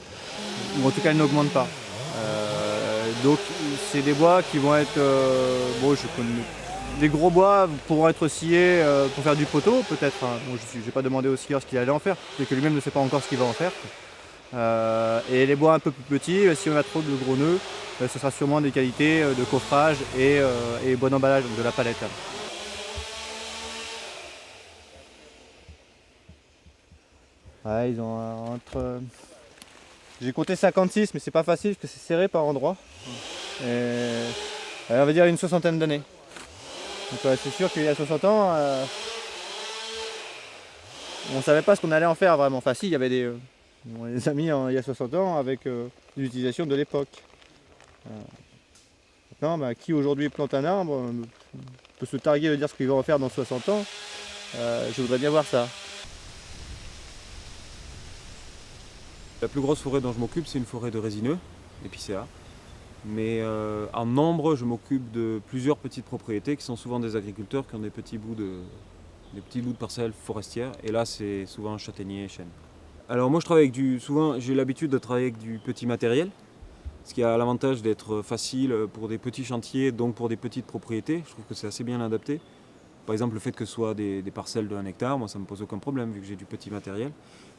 Speaker 9: Ou en tout cas, elle n'augmente pas. Donc c'est des bois qui vont être... Des gros bois pourront être sciés pour faire du poteau, peut-être. Hein. Bon, je n'ai pas demandé au scieur ce qu'il allait en faire, c'est que lui-même ne sait pas encore ce qu'il va en faire. Et les bois un peu plus petits, si on a trop de gros nœuds, ce sera sûrement des qualités de coffrage et bois d'emballage, donc de la palette. Ouais, ils ont entre... J'ai compté 56, mais c'est pas facile parce que c'est serré par endroits. Et, on va dire une soixantaine d'années. Donc c'est sûr qu'il y a 60 ans, on ne savait pas ce qu'on allait en faire vraiment. Enfin si, il y avait des amis il y a 60 ans avec l'utilisation de l'époque. Maintenant, qui aujourd'hui plante un arbre peut se targuer de dire ce qu'il va en faire dans 60 ans. Je voudrais bien voir ça.
Speaker 10: La plus grosse forêt dont je m'occupe, c'est une forêt de résineux, épicéa. Mais en nombre, je m'occupe de plusieurs petites propriétés qui sont souvent des agriculteurs qui ont des petits bouts de parcelles forestières. Et là, c'est souvent châtaignier et chêne. Alors moi, je travaille avec souvent, j'ai l'habitude de travailler avec du petit matériel, ce qui a l'avantage d'être facile pour des petits chantiers, donc pour des petites propriétés. Je trouve que c'est assez bien adapté. Par exemple, le fait que ce soit des parcelles de 1 hectare, moi, ça ne me pose aucun problème vu que j'ai du petit matériel.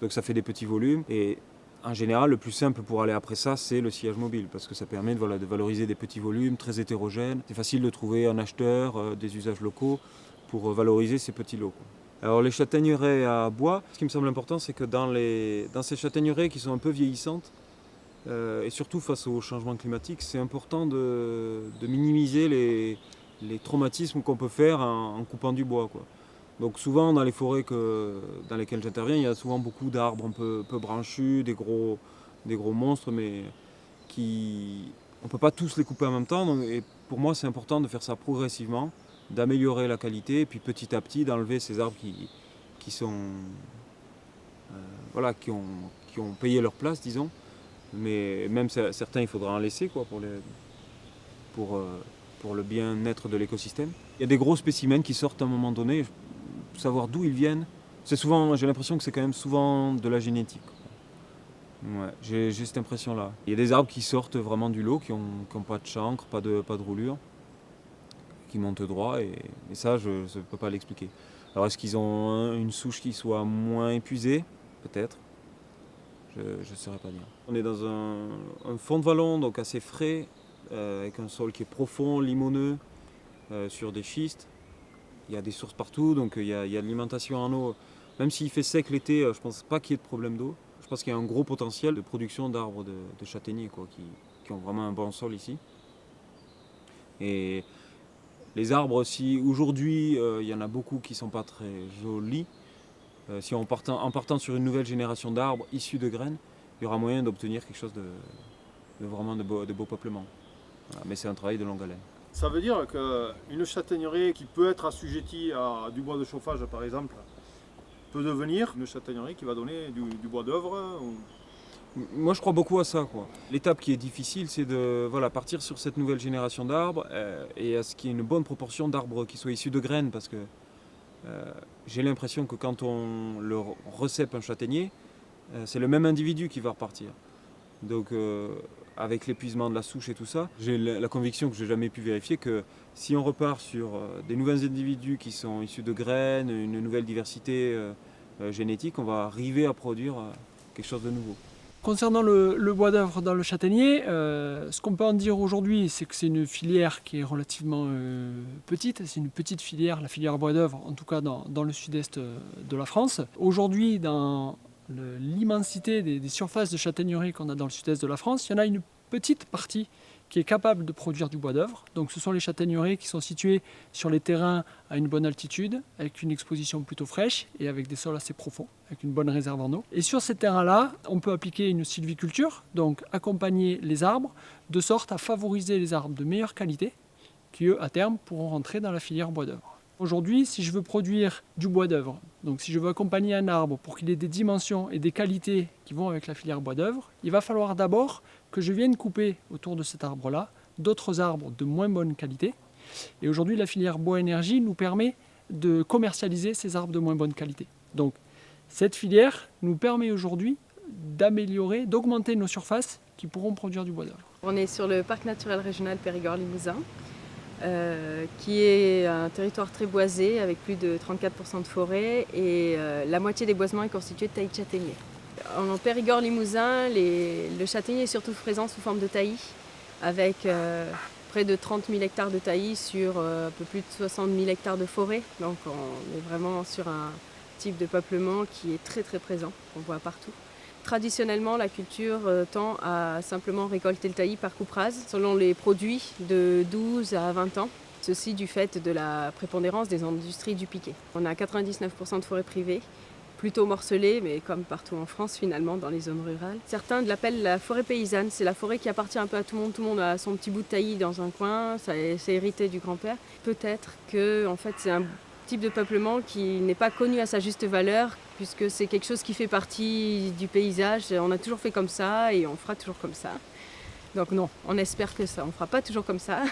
Speaker 10: Donc ça fait des petits volumes. Et en général, le plus simple pour aller après ça, c'est le sciage mobile, parce que ça permet de valoriser des petits volumes très hétérogènes. C'est facile de trouver un acheteur, des usages locaux, pour valoriser ces petits lots. Alors les châtaigneraies à bois, ce qui me semble important, c'est que dans ces châtaigneraies qui sont un peu vieillissantes, et surtout face au changement climatique, c'est important de minimiser les traumatismes qu'on peut faire en coupant du bois, quoi. Donc souvent dans les forêts dans lesquelles j'interviens, il y a souvent beaucoup d'arbres un peu branchus, des gros monstres, mais on ne peut pas tous les couper en même temps. Donc, et pour moi, c'est important de faire ça progressivement, d'améliorer la qualité, et puis petit à petit d'enlever ces arbres qui ont payé leur place, disons. Mais même certains, il faudra en laisser quoi, pour le bien-être de l'écosystème. Il y a des gros spécimens qui sortent à un moment donné. Savoir d'où ils viennent, j'ai l'impression que c'est quand même souvent de la génétique. Ouais, j'ai cette impression-là. Il y a des arbres qui sortent vraiment du lot, qui n'ont pas de chancre, pas de roulure, qui montent droit, et ça, je ne peux pas l'expliquer. Alors est-ce qu'ils ont une souche qui soit moins épuisée? Peut-être. Je ne saurais pas dire. On est dans un fond de vallon, donc assez frais, avec un sol qui est profond, limoneux, sur des schistes. Il y a des sources partout, donc il y a de l'alimentation en eau. Même s'il fait sec l'été, je ne pense pas qu'il y ait de problème d'eau. Je pense qu'il y a un gros potentiel de production d'arbres de châtaigniers quoi, qui ont vraiment un bon sol ici. Et les arbres aussi, aujourd'hui, il y en a beaucoup qui ne sont pas très jolis. En partant sur une nouvelle génération d'arbres issus de graines, il y aura moyen d'obtenir quelque chose de vraiment de beau peuplement. Voilà, mais c'est un travail de longue haleine.
Speaker 6: Ça veut dire qu'une châtaigneraie qui peut être assujettie à du bois de chauffage par exemple, peut devenir une châtaigneraie qui va donner du bois d'œuvre
Speaker 10: Moi je crois beaucoup à ça, quoi. L'étape qui est difficile, c'est de partir sur cette nouvelle génération d'arbres et à ce qu'il y ait une bonne proportion d'arbres qui soient issus de graines, parce que j'ai l'impression que quand on recèpe un châtaignier, c'est le même individu qui va repartir. Donc avec l'épuisement de la souche et tout ça, j'ai la conviction que je n'ai jamais pu vérifier que si on repart sur des nouveaux individus qui sont issus de graines, une nouvelle diversité génétique, on va arriver à produire quelque chose de nouveau.
Speaker 11: Concernant le bois d'œuvre dans le châtaignier, ce qu'on peut en dire aujourd'hui, c'est que c'est une filière qui est relativement petite. C'est une petite filière, la filière bois d'œuvre, en tout cas dans le sud-est de la France. Aujourd'hui, dans l'immensité des surfaces de châtaignerie qu'on a dans le sud-est de la France, il y en a une petite partie qui est capable de produire du bois d'œuvre. Donc ce sont les châtaigneries qui sont situées sur les terrains à une bonne altitude, avec une exposition plutôt fraîche et avec des sols assez profonds, avec une bonne réserve en eau. Et sur ces terrains-là, on peut appliquer une sylviculture, donc accompagner les arbres, de sorte à favoriser les arbres de meilleure qualité, qui eux, à terme, pourront rentrer dans la filière bois d'œuvre. Aujourd'hui, si je veux produire du bois d'œuvre, donc si je veux accompagner un arbre pour qu'il ait des dimensions et des qualités qui vont avec la filière bois d'œuvre, il va falloir d'abord que je vienne couper autour de cet arbre-là d'autres arbres de moins bonne qualité. Et aujourd'hui, la filière bois énergie nous permet de commercialiser ces arbres de moins bonne qualité. Donc, cette filière nous permet aujourd'hui d'améliorer, d'augmenter nos surfaces qui pourront produire du bois d'œuvre.
Speaker 12: On est sur le parc naturel régional Périgord-Limousin, qui est un territoire très boisé avec plus de 34% de forêt et la moitié des boisements est constitué de taillis de châtaignier. En Périgord-Limousin, le châtaignier est surtout présent sous forme de taillis, avec près de 30 000 hectares de taillis sur un peu plus de 60 000 hectares de forêt. Donc on est vraiment sur un type de peuplement qui est très très présent, qu'on voit partout. Traditionnellement, la culture tend à simplement récolter le taillis par coupe rase, selon les produits de 12 à 20 ans. Ceci du fait de la prépondérance des industries du piquet. On a 99% de forêts privées, plutôt morcelée, mais comme partout en France finalement, dans les zones rurales. Certains l'appellent la forêt paysanne, c'est la forêt qui appartient un peu à tout le monde a son petit bout de taillis dans un coin, c'est hérité du grand-père. Peut-être que en fait, c'est un type de peuplement qui n'est pas connu à sa juste valeur, puisque c'est quelque chose qui fait partie du paysage, on a toujours fait comme ça et on fera toujours comme ça. Donc non, on espère que ça, on ne fera pas toujours comme ça.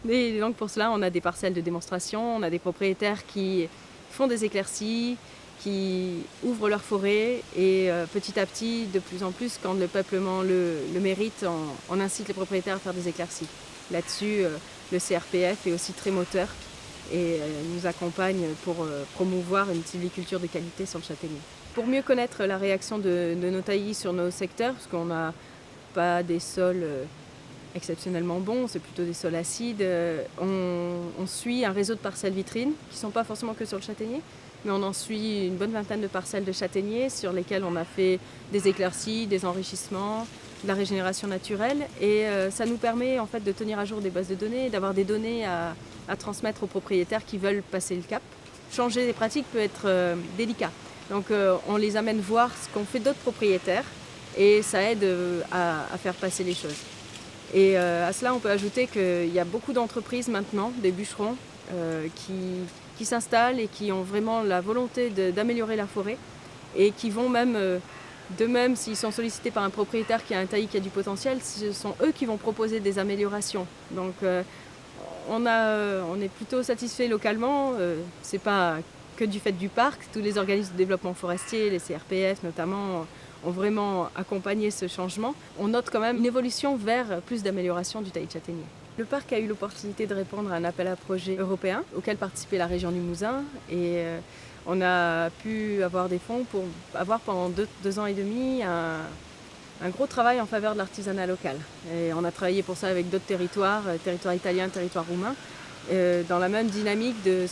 Speaker 12: Et donc pour cela, on a des parcelles de démonstration, on a des propriétaires qui font des éclaircies, qui ouvrent leur forêt et petit à petit, de plus en plus, quand le peuplement le mérite, on incite les propriétaires à faire des éclaircies. Là-dessus, le CRPF est aussi très moteur et nous accompagne pour promouvoir une sylviculture de qualité sur le châtaignier. Pour mieux connaître la réaction de nos taillis sur nos secteurs, parce qu'on n'a pas des sols exceptionnellement bons, c'est plutôt des sols acides, on suit un réseau de parcelles vitrines qui ne sont pas forcément que sur le châtaignier, mais on en suit une bonne vingtaine de parcelles de châtaigniers sur lesquelles on a fait des éclaircies, des enrichissements, de la régénération naturelle et ça nous permet en fait de tenir à jour des bases de données, d'avoir des données à transmettre aux propriétaires qui veulent passer le cap. Changer les pratiques peut être délicat, donc on les amène voir ce qu'ont fait d'autres propriétaires et ça aide à faire passer les choses. Et à cela on peut ajouter qu'il y a beaucoup d'entreprises maintenant, des bûcherons, qui s'installent et qui ont vraiment la volonté d'améliorer la forêt et qui vont même, de même s'ils sont sollicités par un propriétaire qui a un taillis qui a du potentiel, ce sont eux qui vont proposer des améliorations. Donc on est plutôt satisfait localement, c'est pas que du fait du parc, tous les organismes de développement forestier, les CRPF notamment, ont vraiment accompagné ce changement. On note quand même une évolution vers plus d'amélioration du taillis de châtaignier. Le parc a eu l'opportunité de répondre à un appel à projet européen auquel participait la région Limousin et on a pu avoir des fonds pour avoir pendant 2 ans et demi un gros travail en faveur de l'artisanat local. Et on a travaillé pour ça avec d'autres territoires, territoire italien, territoire roumain, dans la même dynamique de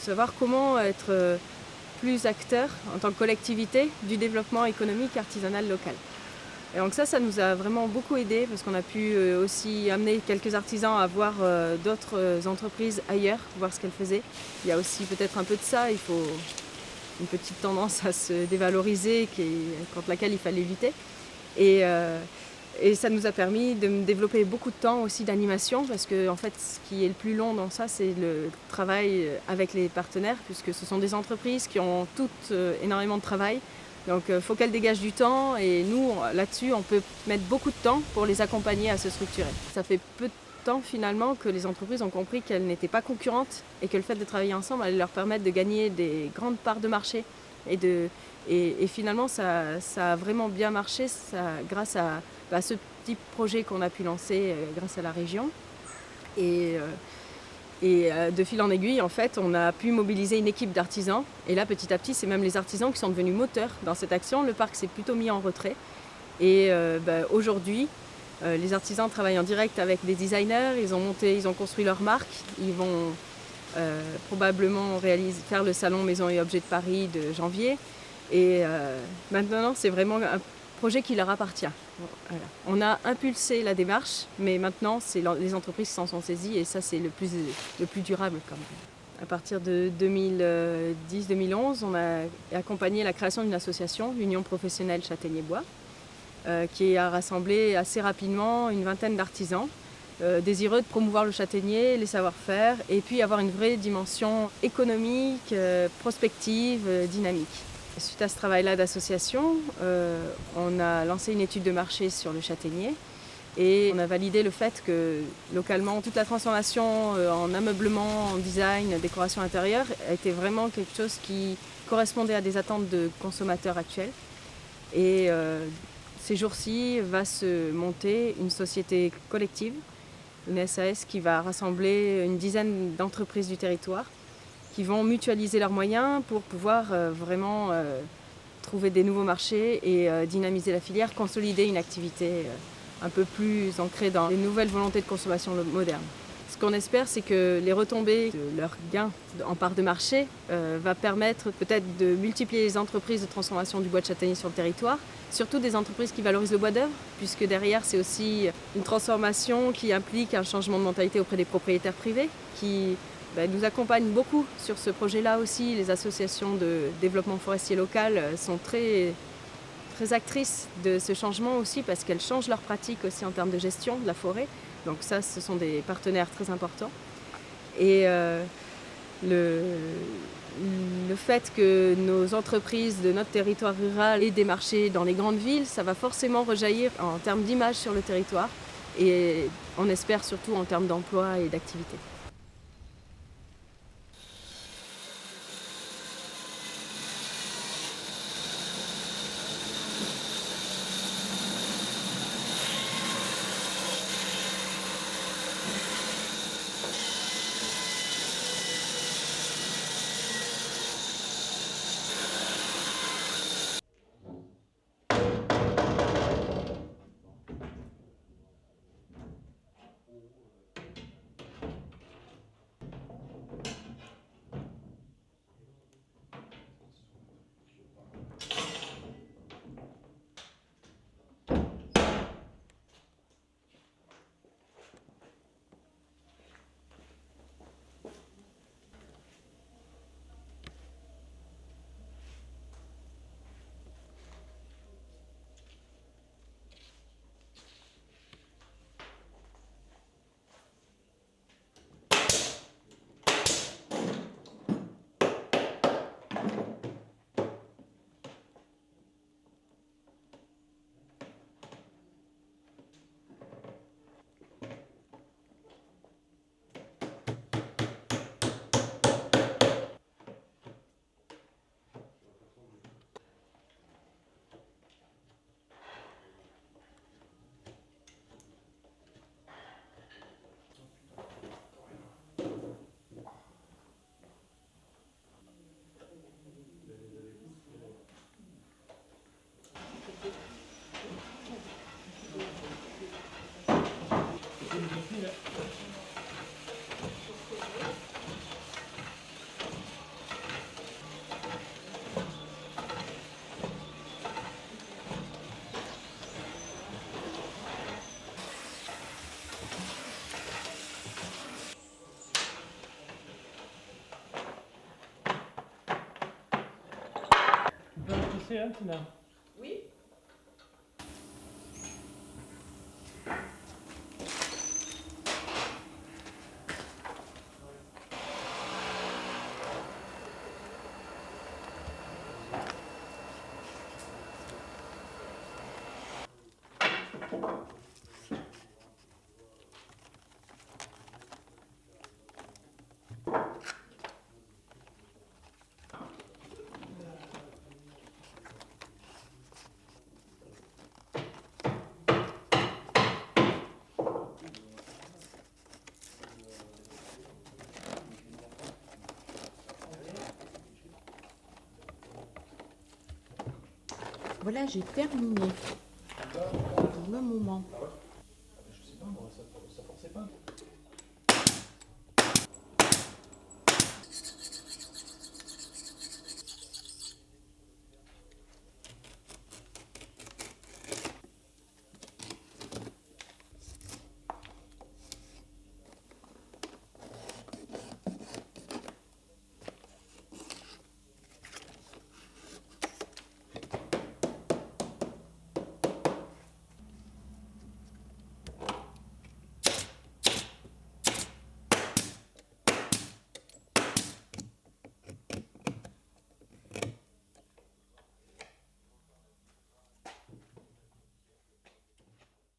Speaker 12: savoir comment être plus acteur en tant que collectivité du développement économique artisanal local. Et donc ça nous a vraiment beaucoup aidé parce qu'on a pu aussi amener quelques artisans à voir d'autres entreprises ailleurs, voir ce qu'elles faisaient. Il y a aussi peut-être un peu de ça, il faut une petite tendance à se dévaloriser contre laquelle il fallait lutter. Et ça nous a permis de développer beaucoup de temps aussi d'animation parce que en fait, ce qui est le plus long dans ça, c'est le travail avec les partenaires puisque ce sont des entreprises qui ont toutes énormément de travail. Donc il faut qu'elles dégagent du temps et nous, là-dessus, on peut mettre beaucoup de temps pour les accompagner à se structurer. Ça fait peu de temps finalement que les entreprises ont compris qu'elles n'étaient pas concurrentes et que le fait de travailler ensemble allait leur permettre de gagner des grandes parts de marché Et finalement, ça a vraiment bien marché grâce à ce petit projet qu'on a pu lancer grâce à la région. Et de fil en aiguille, en fait, on a pu mobiliser une équipe d'artisans. Et là, petit à petit, c'est même les artisans qui sont devenus moteurs dans cette action. Le parc s'est plutôt mis en retrait. Et aujourd'hui, les artisans travaillent en direct avec des designers. Ils ont construit leur marque. Ils vont probablement faire le salon Maison et Objets de Paris de janvier. Et maintenant, c'est vraiment un projet qui leur appartient. Voilà. On a impulsé la démarche, mais maintenant, c'est les entreprises qui s'en sont saisies et ça, c'est le plus durable quand même. À partir de 2010-2011, on a accompagné la création d'une association, l'Union professionnelle Châtaignier-Bois, qui a rassemblé assez rapidement une vingtaine d'artisans désireux de promouvoir le châtaignier, les savoir-faire et puis avoir une vraie dimension économique, prospective, dynamique. Suite à ce travail-là d'association, on a lancé une étude de marché sur le châtaignier et on a validé le fait que localement, toute la transformation en ameublement, en design, décoration intérieure était vraiment quelque chose qui correspondait à des attentes de consommateurs actuels. Et ces jours-ci va se monter une société collective, une SAS qui va rassembler une dizaine d'entreprises du territoire qui vont mutualiser leurs moyens pour pouvoir vraiment trouver des nouveaux marchés et dynamiser la filière, consolider une activité un peu plus ancrée dans les nouvelles volontés de consommation moderne. Ce qu'on espère, c'est que les retombées de leurs gains en part de marché va permettre peut-être de multiplier les entreprises de transformation du bois de châtaignier sur le territoire, surtout des entreprises qui valorisent le bois d'œuvre, puisque derrière c'est aussi une transformation qui implique un changement de mentalité auprès des propriétaires privés, qui nous accompagnent beaucoup sur ce projet-là aussi. Les associations de développement forestier local sont très actrices de ce changement aussi parce qu'elles changent leurs pratiques aussi en termes de gestion de la forêt. Donc ça, ce sont des partenaires très importants. Et le fait que nos entreprises de notre territoire rural aient des marchés dans les grandes villes, ça va forcément rejaillir en termes d'image sur le territoire et on espère surtout en termes d'emploi et d'activité.
Speaker 13: Oui.
Speaker 14: voilà, j'ai terminé. Pour le moment.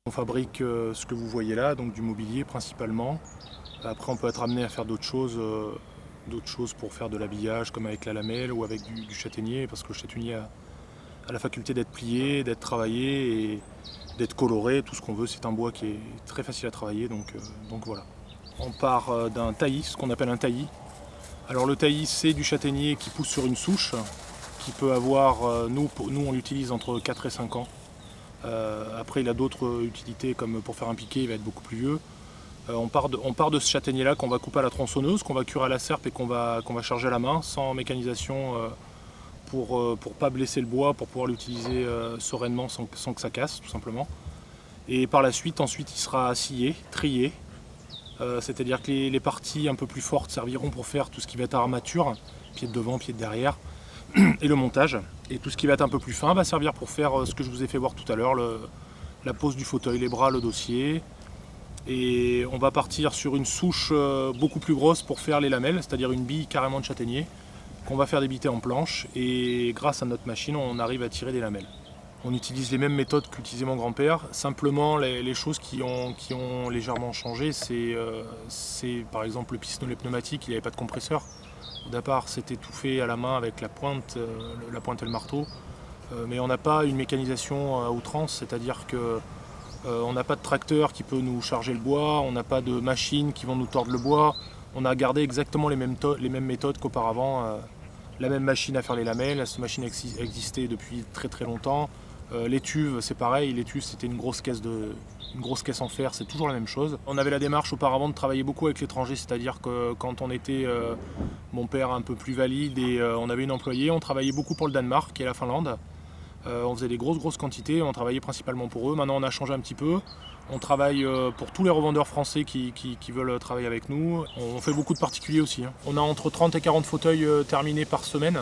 Speaker 15: On fabrique ce que vous voyez là, donc du mobilier principalement. Après on peut être amené à faire d'autres choses pour faire de l'habillage comme avec la lamelle ou avec du châtaignier, parce que le châtaignier a la faculté d'être plié, d'être travaillé et d'être coloré, tout ce qu'on veut. C'est un bois qui est très facile à travailler, donc voilà. On part d'un taillis, ce qu'on appelle un taillis. Alors le taillis, c'est du châtaignier qui pousse sur une souche, qui peut avoir, nous on l'utilise entre 4 et 5 ans. Après il a d'autres utilités, comme pour faire un piqué, il va être beaucoup plus vieux. On part de ce châtaignier là qu'on va couper à la tronçonneuse, qu'on va cuire à la serpe et qu'on va charger à la main, sans mécanisation, pour pas blesser le bois, pour pouvoir l'utiliser sereinement sans que ça casse tout simplement. Et par la suite, ensuite il sera scié, trié, c'est-à-dire que les parties un peu plus fortes serviront pour faire tout ce qui va être armature, pied de devant, pied de derrière, et le montage. Et tout ce qui va être un peu plus fin va servir pour faire ce que je vous ai fait voir tout à l'heure, la pose du fauteuil, les bras, le dossier. Et on va partir sur une souche beaucoup plus grosse pour faire les lamelles, c'est-à-dire une bille carrément de châtaignier, qu'on va faire débiter en planche. Et grâce à notre machine, on arrive à tirer des lamelles. On utilise les mêmes méthodes qu'utilisait mon grand-père, simplement les choses qui ont légèrement changé, c'est par exemple le pistolet pneumatique, il n'y avait pas de compresseur. Au départ, c'était tout fait à la main avec la pointe et le marteau, mais on n'a pas une mécanisation à outrance, c'est-à-dire qu'on n'a pas de tracteur qui peut nous charger le bois, on n'a pas de machines qui vont nous tordre le bois. On a gardé exactement les mêmes méthodes qu'auparavant. La même machine à faire les lamelles, cette machine existait depuis très très longtemps. L'étuve, c'est pareil, l'étuve c'était une grosse caisse en fer, c'est toujours la même chose. On avait la démarche auparavant de travailler beaucoup avec l'étranger, c'est-à-dire que quand on était, mon père un peu plus valide et on avait une employée, on travaillait beaucoup pour le Danemark et la Finlande. On faisait des grosses quantités, on travaillait principalement pour eux. Maintenant on a changé un petit peu. On travaille pour tous les revendeurs français qui veulent travailler avec nous. On fait beaucoup de particuliers aussi. On a entre 30 et 40 fauteuils terminés par semaine.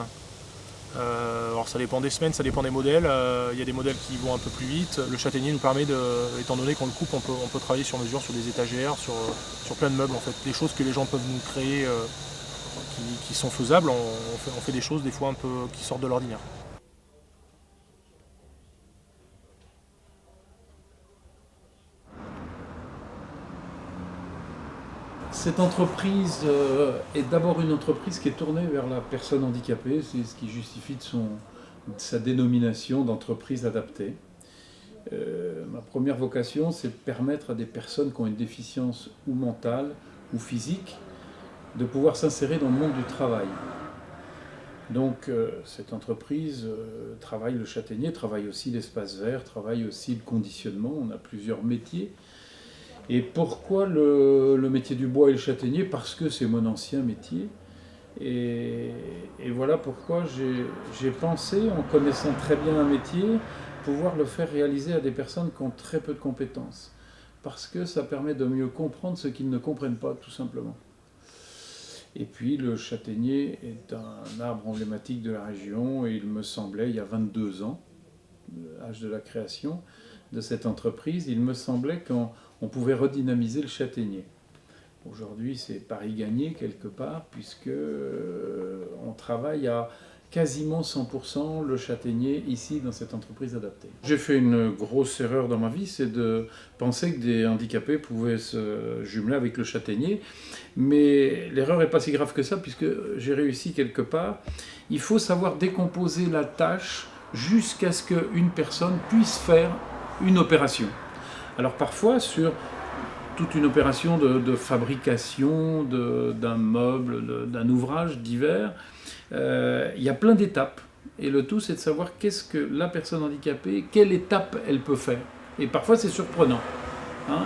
Speaker 15: Alors ça dépend des semaines, ça dépend des modèles. Il y a des modèles qui vont un peu plus vite. Le châtaignier nous permet, étant donné qu'on le coupe, on peut travailler sur mesure sur des étagères, sur plein de meubles en fait. Des choses que les gens peuvent nous créer qui sont faisables. On fait des choses des fois un peu qui sortent de l'ordinaire.
Speaker 16: Cette entreprise est d'abord une entreprise qui est tournée vers la personne handicapée, c'est ce qui justifie de sa dénomination d'entreprise adaptée. Ma première vocation, c'est de permettre à des personnes qui ont une déficience ou mentale ou physique de pouvoir s'insérer dans le monde du travail. Donc cette entreprise travaille le châtaignier, travaille aussi l'espace vert, travaille aussi le conditionnement, on a plusieurs métiers. Et pourquoi le métier du bois et le châtaignier? Parce que c'est mon ancien métier. Et voilà pourquoi j'ai pensé, en connaissant très bien un métier, pouvoir le faire réaliser à des personnes qui ont très peu de compétences. Parce que ça permet de mieux comprendre ce qu'ils ne comprennent pas, tout simplement. Et puis le châtaignier est un arbre emblématique de la région et il me semblait, il y a 22 ans, l'âge de la création de cette entreprise, il me semblait qu'on pouvait redynamiser le châtaignier. Aujourd'hui, c'est pari gagné quelque part, puisque on travaille à quasiment 100% le châtaignier ici dans cette entreprise adaptée. J'ai fait une grosse erreur dans ma vie, c'est de penser que des handicapés pouvaient se jumeler avec le châtaignier, mais l'erreur n'est pas si grave que ça, puisque j'ai réussi quelque part. Il faut savoir décomposer la tâche jusqu'à ce qu'une personne puisse faire une opération. Alors parfois, sur toute une opération de fabrication d'un meuble, d'un ouvrage divers, il y a plein d'étapes. Et le tout, c'est de savoir qu'est-ce que la personne handicapée, quelle étape elle peut faire. Et parfois, c'est surprenant.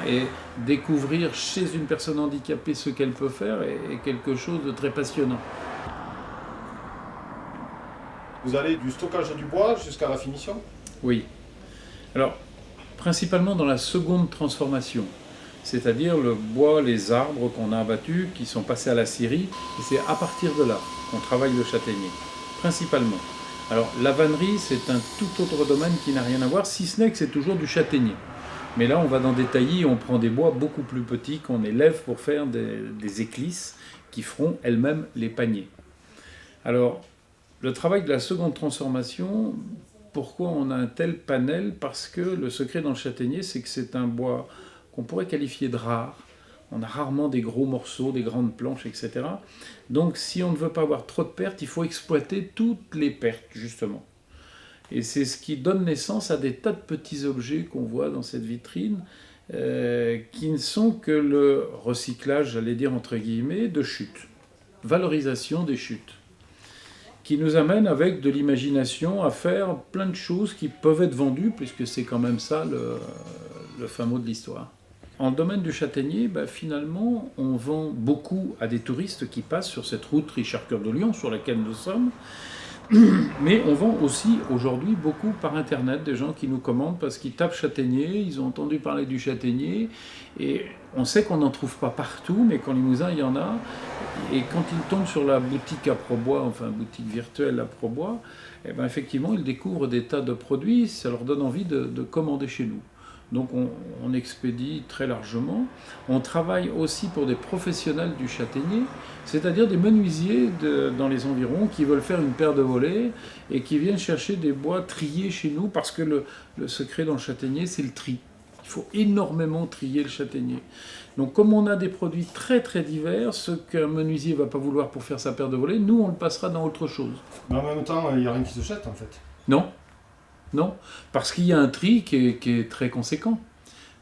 Speaker 16: Et découvrir chez une personne handicapée ce qu'elle peut faire est quelque chose de très passionnant.
Speaker 6: Vous allez du stockage du bois jusqu'à la finition?
Speaker 16: Oui. Alors, principalement dans la seconde transformation, c'est-à-dire le bois, les arbres qu'on a abattus, qui sont passés à la scierie, et c'est à partir de là qu'on travaille le châtaignier, principalement. Alors, la vannerie, c'est un tout autre domaine qui n'a rien à voir, si ce n'est que c'est toujours du châtaignier. Mais là, on va dans des taillis, on prend des bois beaucoup plus petits qu'on élève pour faire des éclisses qui feront elles-mêmes les paniers. Alors, le travail de la seconde transformation, pourquoi on a un tel panel? Parce que le secret dans le châtaignier, c'est que c'est un bois qu'on pourrait qualifier de rare. On a rarement des gros morceaux, des grandes planches, etc. Donc, si on ne veut pas avoir trop de pertes, il faut exploiter toutes les pertes, justement. Et c'est ce qui donne naissance à des tas de petits objets qu'on voit dans cette vitrine, qui ne sont que le recyclage, j'allais dire entre guillemets, de chutes. Valorisation des chutes. Qui nous amène avec de l'imagination à faire plein de choses qui peuvent être vendues, puisque c'est quand même ça le fin mot de l'histoire. En domaine du châtaignier, finalement, on vend beaucoup à des touristes qui passent sur cette route Richard-Cœur de Lion, sur laquelle nous sommes. Mais on vend aussi aujourd'hui beaucoup par internet, des gens qui nous commandent parce qu'ils tapent châtaignier, ils ont entendu parler du châtaignier, et on sait qu'on n'en trouve pas partout, mais qu'en Limousin il y en a, et quand ils tombent sur la boutique à Probois, enfin boutique virtuelle à Probois, effectivement ils découvrent des tas de produits, ça leur donne envie de commander chez nous. Donc on expédie très largement. On travaille aussi pour des professionnels du châtaignier, c'est-à-dire des menuisiers dans les environs qui veulent faire une paire de volets et qui viennent chercher des bois triés chez nous, parce que le secret dans le châtaignier, c'est le tri. Il faut énormément trier le châtaignier. Donc comme on a des produits très très divers, ce qu'un menuisier ne va pas vouloir pour faire sa paire de volets, nous on le passera dans autre chose.
Speaker 6: Mais en même temps, il n'y a rien qui se jette en fait.
Speaker 16: Non. Non, parce qu'il y a un tri qui est très conséquent.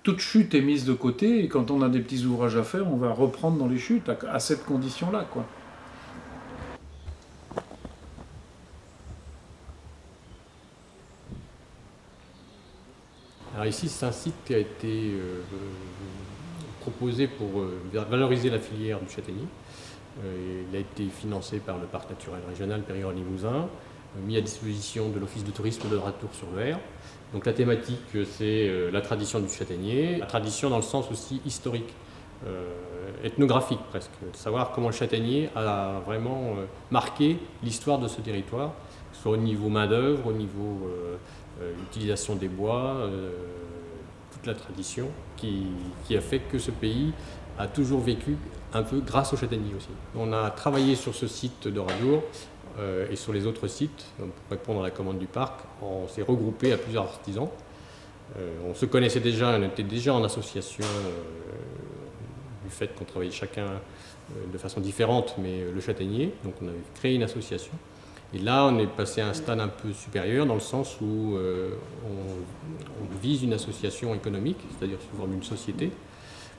Speaker 16: Toute chute est mise de côté, et quand on a des petits ouvrages à faire, on va reprendre dans les chutes à cette condition-là, quoi.
Speaker 17: Alors ici, c'est un site qui a été proposé pour valoriser la filière du châtaignier. Il a été financé par le Parc naturel régional Périgord-Limousin, mis à disposition de l'Office de tourisme de Ratour-sur-Ver. Donc la thématique, c'est la tradition du châtaignier, la tradition dans le sens aussi historique, ethnographique presque, de savoir comment le châtaignier a vraiment marqué l'histoire de ce territoire, que ce soit au niveau main-d'œuvre, au niveau utilisation des bois, toute la tradition qui a fait que ce pays a toujours vécu un peu grâce au châtaignier aussi. On a travaillé sur ce site de Radour et sur les autres sites, pour répondre à la commande du parc. On s'est regroupé à plusieurs artisans. On se connaissait déjà, on était déjà en association du fait qu'on travaillait chacun de façon différente, mais le châtaignier. Donc on avait créé une association. Et là, on est passé à un stade un peu supérieur, dans le sens où on vise une association économique, c'est-à-dire sous forme d'une société,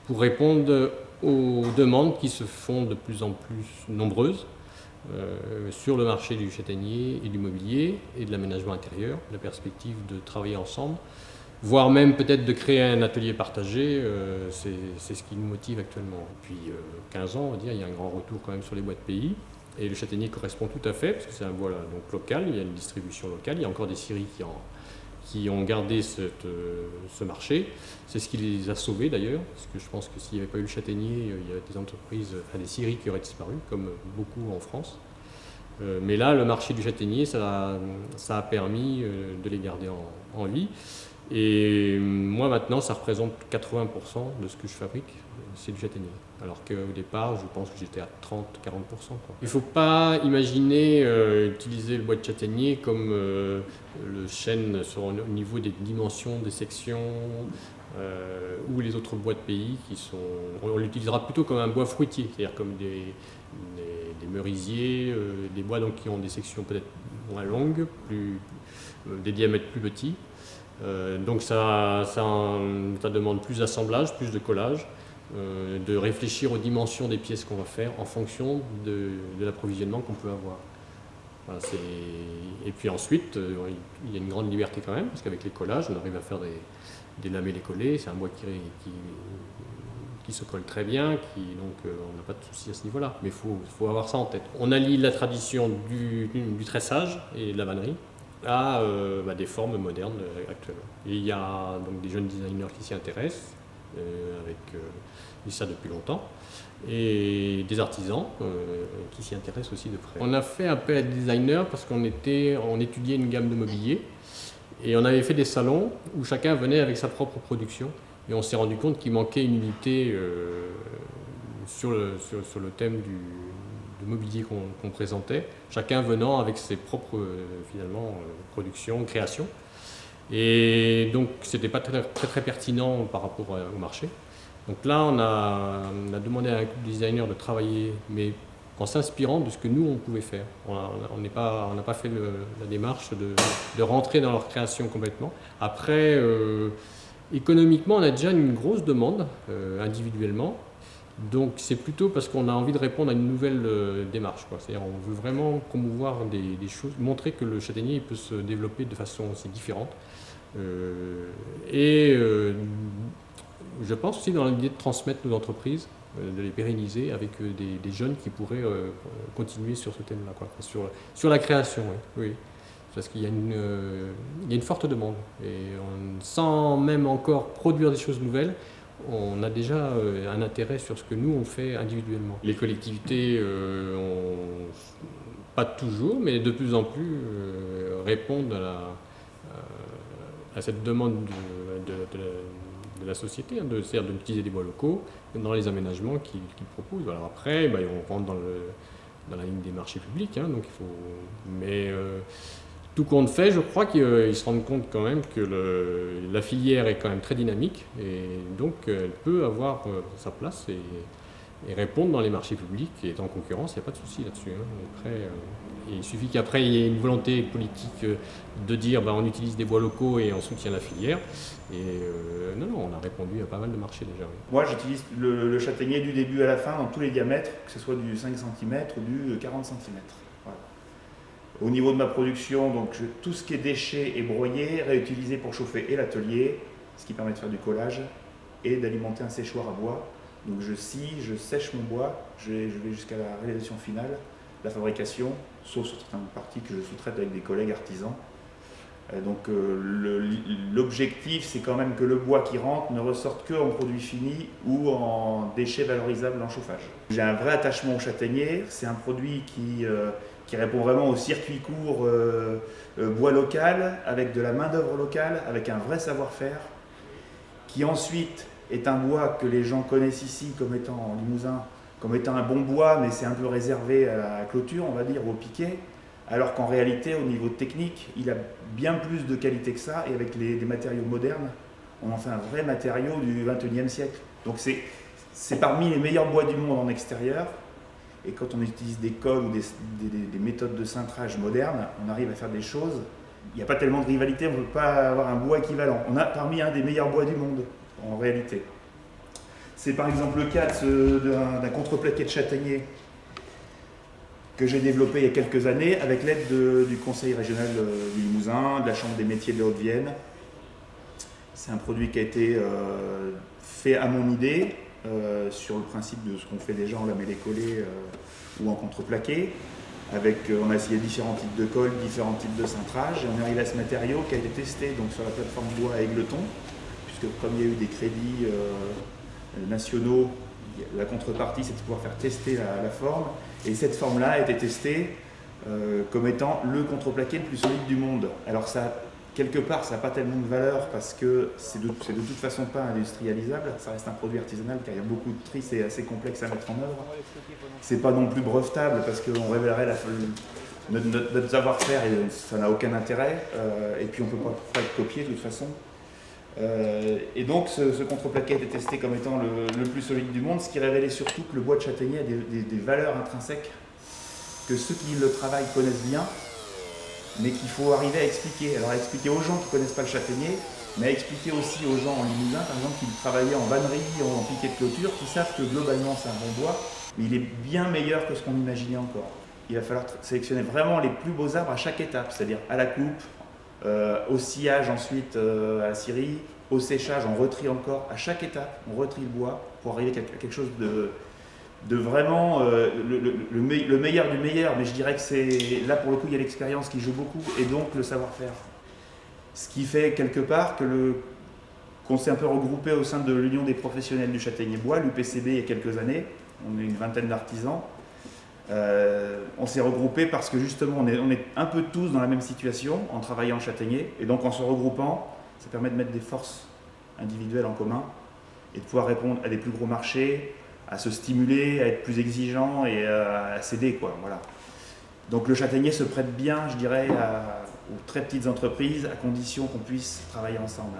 Speaker 17: pour répondre aux demandes qui se font de plus en plus nombreuses sur le marché du châtaignier et du mobilier et de l'aménagement intérieur, la perspective de travailler ensemble, voire même peut-être de créer un atelier partagé, c'est ce qui nous motive actuellement. Depuis 15 ans, on va dire, il y a un grand retour quand même sur les bois de pays, et le châtaignier correspond tout à fait, parce que c'est un bois là, donc local, il y a une distribution locale, il y a encore des scieries qui ont gardé ce marché. C'est ce qui les a sauvés d'ailleurs, parce que je pense que s'il n'y avait pas eu le châtaignier, il y a des entreprises, des scieries qui auraient disparu, comme beaucoup en France. Mais là, le marché du châtaignier, ça a permis de les garder en vie. Et moi maintenant, ça représente 80% de ce que je fabrique, c'est du châtaignier. Alors qu'au départ, je pense que j'étais à 30-40%. Il ne faut pas imaginer utiliser le bois de châtaignier comme le chêne au niveau des dimensions, des sections, ou les autres bois de pays qui sont... On l'utilisera plutôt comme un bois fruitier, c'est-à-dire comme des merisiers, des bois donc, qui ont des sections peut-être moins longues, des diamètres plus petits. Donc ça demande plus d'assemblage, plus de collage, de réfléchir aux dimensions des pièces qu'on va faire en fonction de l'approvisionnement qu'on peut avoir. Voilà, et puis ensuite, il y a une grande liberté quand même, parce qu'avec les collages, on arrive à faire des lamellés collés. C'est un bois qui se colle très bien, donc on n'a pas de souci à ce niveau-là. Mais il faut avoir ça en tête. On allie la tradition du tressage et de la vannerie à des formes modernes actuellement. Et il y a donc des jeunes designers qui s'y intéressent, ça depuis longtemps, et des artisans qui s'y intéressent aussi de près. On a fait appel à des designers parce qu'on étudiait une gamme de mobilier et on avait fait des salons où chacun venait avec sa propre production et on s'est rendu compte qu'il manquait une unité sur le thème du mobilier qu'on présentait, chacun venant avec ses propres productions, créations. Et donc c'était pas très pertinent par rapport au marché. Donc là, on a demandé à un couple de designers de travailler, mais en s'inspirant de ce que nous, on pouvait faire. On n'a pas fait la démarche de rentrer dans leur création complètement. Après, économiquement, on a déjà une grosse demande individuellement. Donc c'est plutôt parce qu'on a envie de répondre à une nouvelle démarche. C'est-à-dire on veut vraiment promouvoir des choses, montrer que le châtaignier peut se développer de façon aussi différente. Je pense aussi dans l'idée de transmettre nos entreprises, de les pérenniser avec des jeunes qui pourraient continuer sur ce thème-là, sur la création, oui. Parce qu'il y a une forte demande. Et sans même encore produire des choses nouvelles, on a déjà un intérêt sur ce que nous on fait individuellement. Les collectivités, pas toujours, mais de plus en plus répondent à cette demande de la société, c'est-à-dire d'utiliser des bois locaux dans les aménagements qu'ils proposent. Alors après, on rentre dans la ligne des marchés publics, donc il faut. Mais tout compte fait, je crois qu'ils se rendent compte quand même que la filière est quand même très dynamique et donc elle peut avoir sa place et répondre dans les marchés publics et être en concurrence, il n'y a pas de souci là-dessus. Après, il suffit qu'après il y ait une volonté politique de dire on utilise des bois locaux et on soutient la filière. Et non, on a répondu à pas mal de marchés déjà. Oui.
Speaker 18: Moi j'utilise le châtaignier du début à la fin dans tous les diamètres, que ce soit du 5 cm ou du 40 cm. Voilà. Au niveau de ma production, donc, tout ce qui est déchets est broyé, réutilisé pour chauffer et l'atelier, ce qui permet de faire du collage et d'alimenter un séchoir à bois. Donc je scie, je sèche mon bois, je vais jusqu'à la réalisation finale, la fabrication, sauf sur certaines parties que je sous-traite avec des collègues artisans. Donc l'objectif, c'est quand même que le bois qui rentre ne ressorte que en produit fini ou en déchets valorisables en chauffage. J'ai un vrai attachement au châtaignier, c'est un produit qui répond vraiment au circuit court bois local, avec de la main-d'œuvre locale, avec un vrai savoir-faire, qui ensuite est un bois que les gens connaissent ici comme étant en Limousin, comme étant un bon bois, mais c'est un peu réservé à la clôture, on va dire, au piquet, alors qu'en réalité, au niveau technique, il a bien plus de qualité que ça, et avec des matériaux modernes, on en fait un vrai matériau du XXIe siècle. Donc c'est parmi les meilleurs bois du monde en extérieur, et quand on utilise des colles ou des méthodes de cintrage modernes, on arrive à faire des choses. Il n'y a pas tellement de rivalité, on ne peut pas avoir un bois équivalent. On a parmi un des meilleurs bois du monde, en réalité. C'est par exemple le cas d'un contreplaqué de châtaignier que j'ai développé il y a quelques années avec l'aide du Conseil régional du Limousin, de la Chambre des métiers de la Haute-Vienne. C'est un produit qui a été fait à mon idée, sur le principe de ce qu'on fait déjà en lamellé collé ou en contreplaqué. On a essayé différents types de colle, différents types de cintrage, et on est arrivé à ce matériau qui a été testé donc, sur la plateforme bois à Égleton, puisque comme il y a eu des crédits nationaux, la contrepartie c'est de pouvoir faire tester la forme, et cette forme-là a été testée comme étant le contreplaqué le plus solide du monde. Alors ça, quelque part, ça n'a pas tellement de valeur parce que c'est de toute façon pas industrialisable, ça reste un produit artisanal car il y a beaucoup de tri, c'est assez complexe à mettre en œuvre. C'est pas non plus brevetable parce qu'on révélerait notre savoir-faire et ça n'a aucun intérêt, et puis on ne peut pas être copié de toute façon. Et donc ce contreplaqué a été testé comme étant le plus solide du monde, ce qui révélait surtout que le bois de châtaignier a des valeurs intrinsèques que ceux qui le travaillent connaissent bien, mais qu'il faut arriver à expliquer. Alors à expliquer aux gens qui ne connaissent pas le châtaignier, mais à expliquer aussi aux gens en Limousin, par exemple, qui travaillaient en vannerie, en piquet de clôture, qui savent que globalement c'est un bon bois, mais il est bien meilleur que ce qu'on imaginait encore. il va falloir sélectionner vraiment les plus beaux arbres à chaque étape, c'est-à-dire à la coupe, au sciage ensuite à la scierie, au séchage, on retrie encore, à chaque étape, on retrie le bois pour arriver à quelque chose de vraiment le meilleur du meilleur, mais je dirais que c'est là pour le coup il y a l'expérience qui joue beaucoup et donc le savoir-faire. Ce qui fait quelque part qu'on s'est un peu regroupé au sein de l'Union des professionnels du châtaignier bois, l'UPCB, il y a quelques années, on est une vingtaine d'artisans. On s'est regroupé parce que justement on est un peu tous dans la même situation en travaillant en châtaignier et donc en se regroupant ça permet de mettre des forces individuelles en commun et de pouvoir répondre à des plus gros marchés, à se stimuler, à être plus exigeant et à céder quoi, voilà. Donc le châtaignier se prête bien je dirais aux très petites entreprises à condition qu'on puisse travailler ensemble.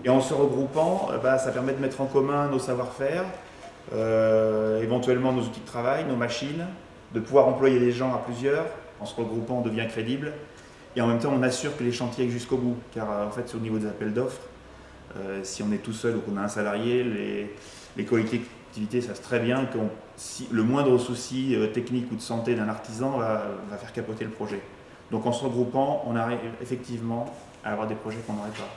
Speaker 18: Et en se regroupant ça permet de mettre en commun nos savoir-faire, éventuellement nos outils de travail, nos machines, de pouvoir employer des gens à plusieurs. En se regroupant, on devient crédible. Et en même temps, on assure que les chantiers aillent jusqu'au bout. Car en fait, au niveau des appels d'offres, si on est tout seul ou qu'on a un salarié, les collectivités savent très bien que si le moindre souci technique ou de santé d'un artisan va faire capoter le projet. Donc en se regroupant, on arrive effectivement à avoir des projets qu'on n'aurait pas.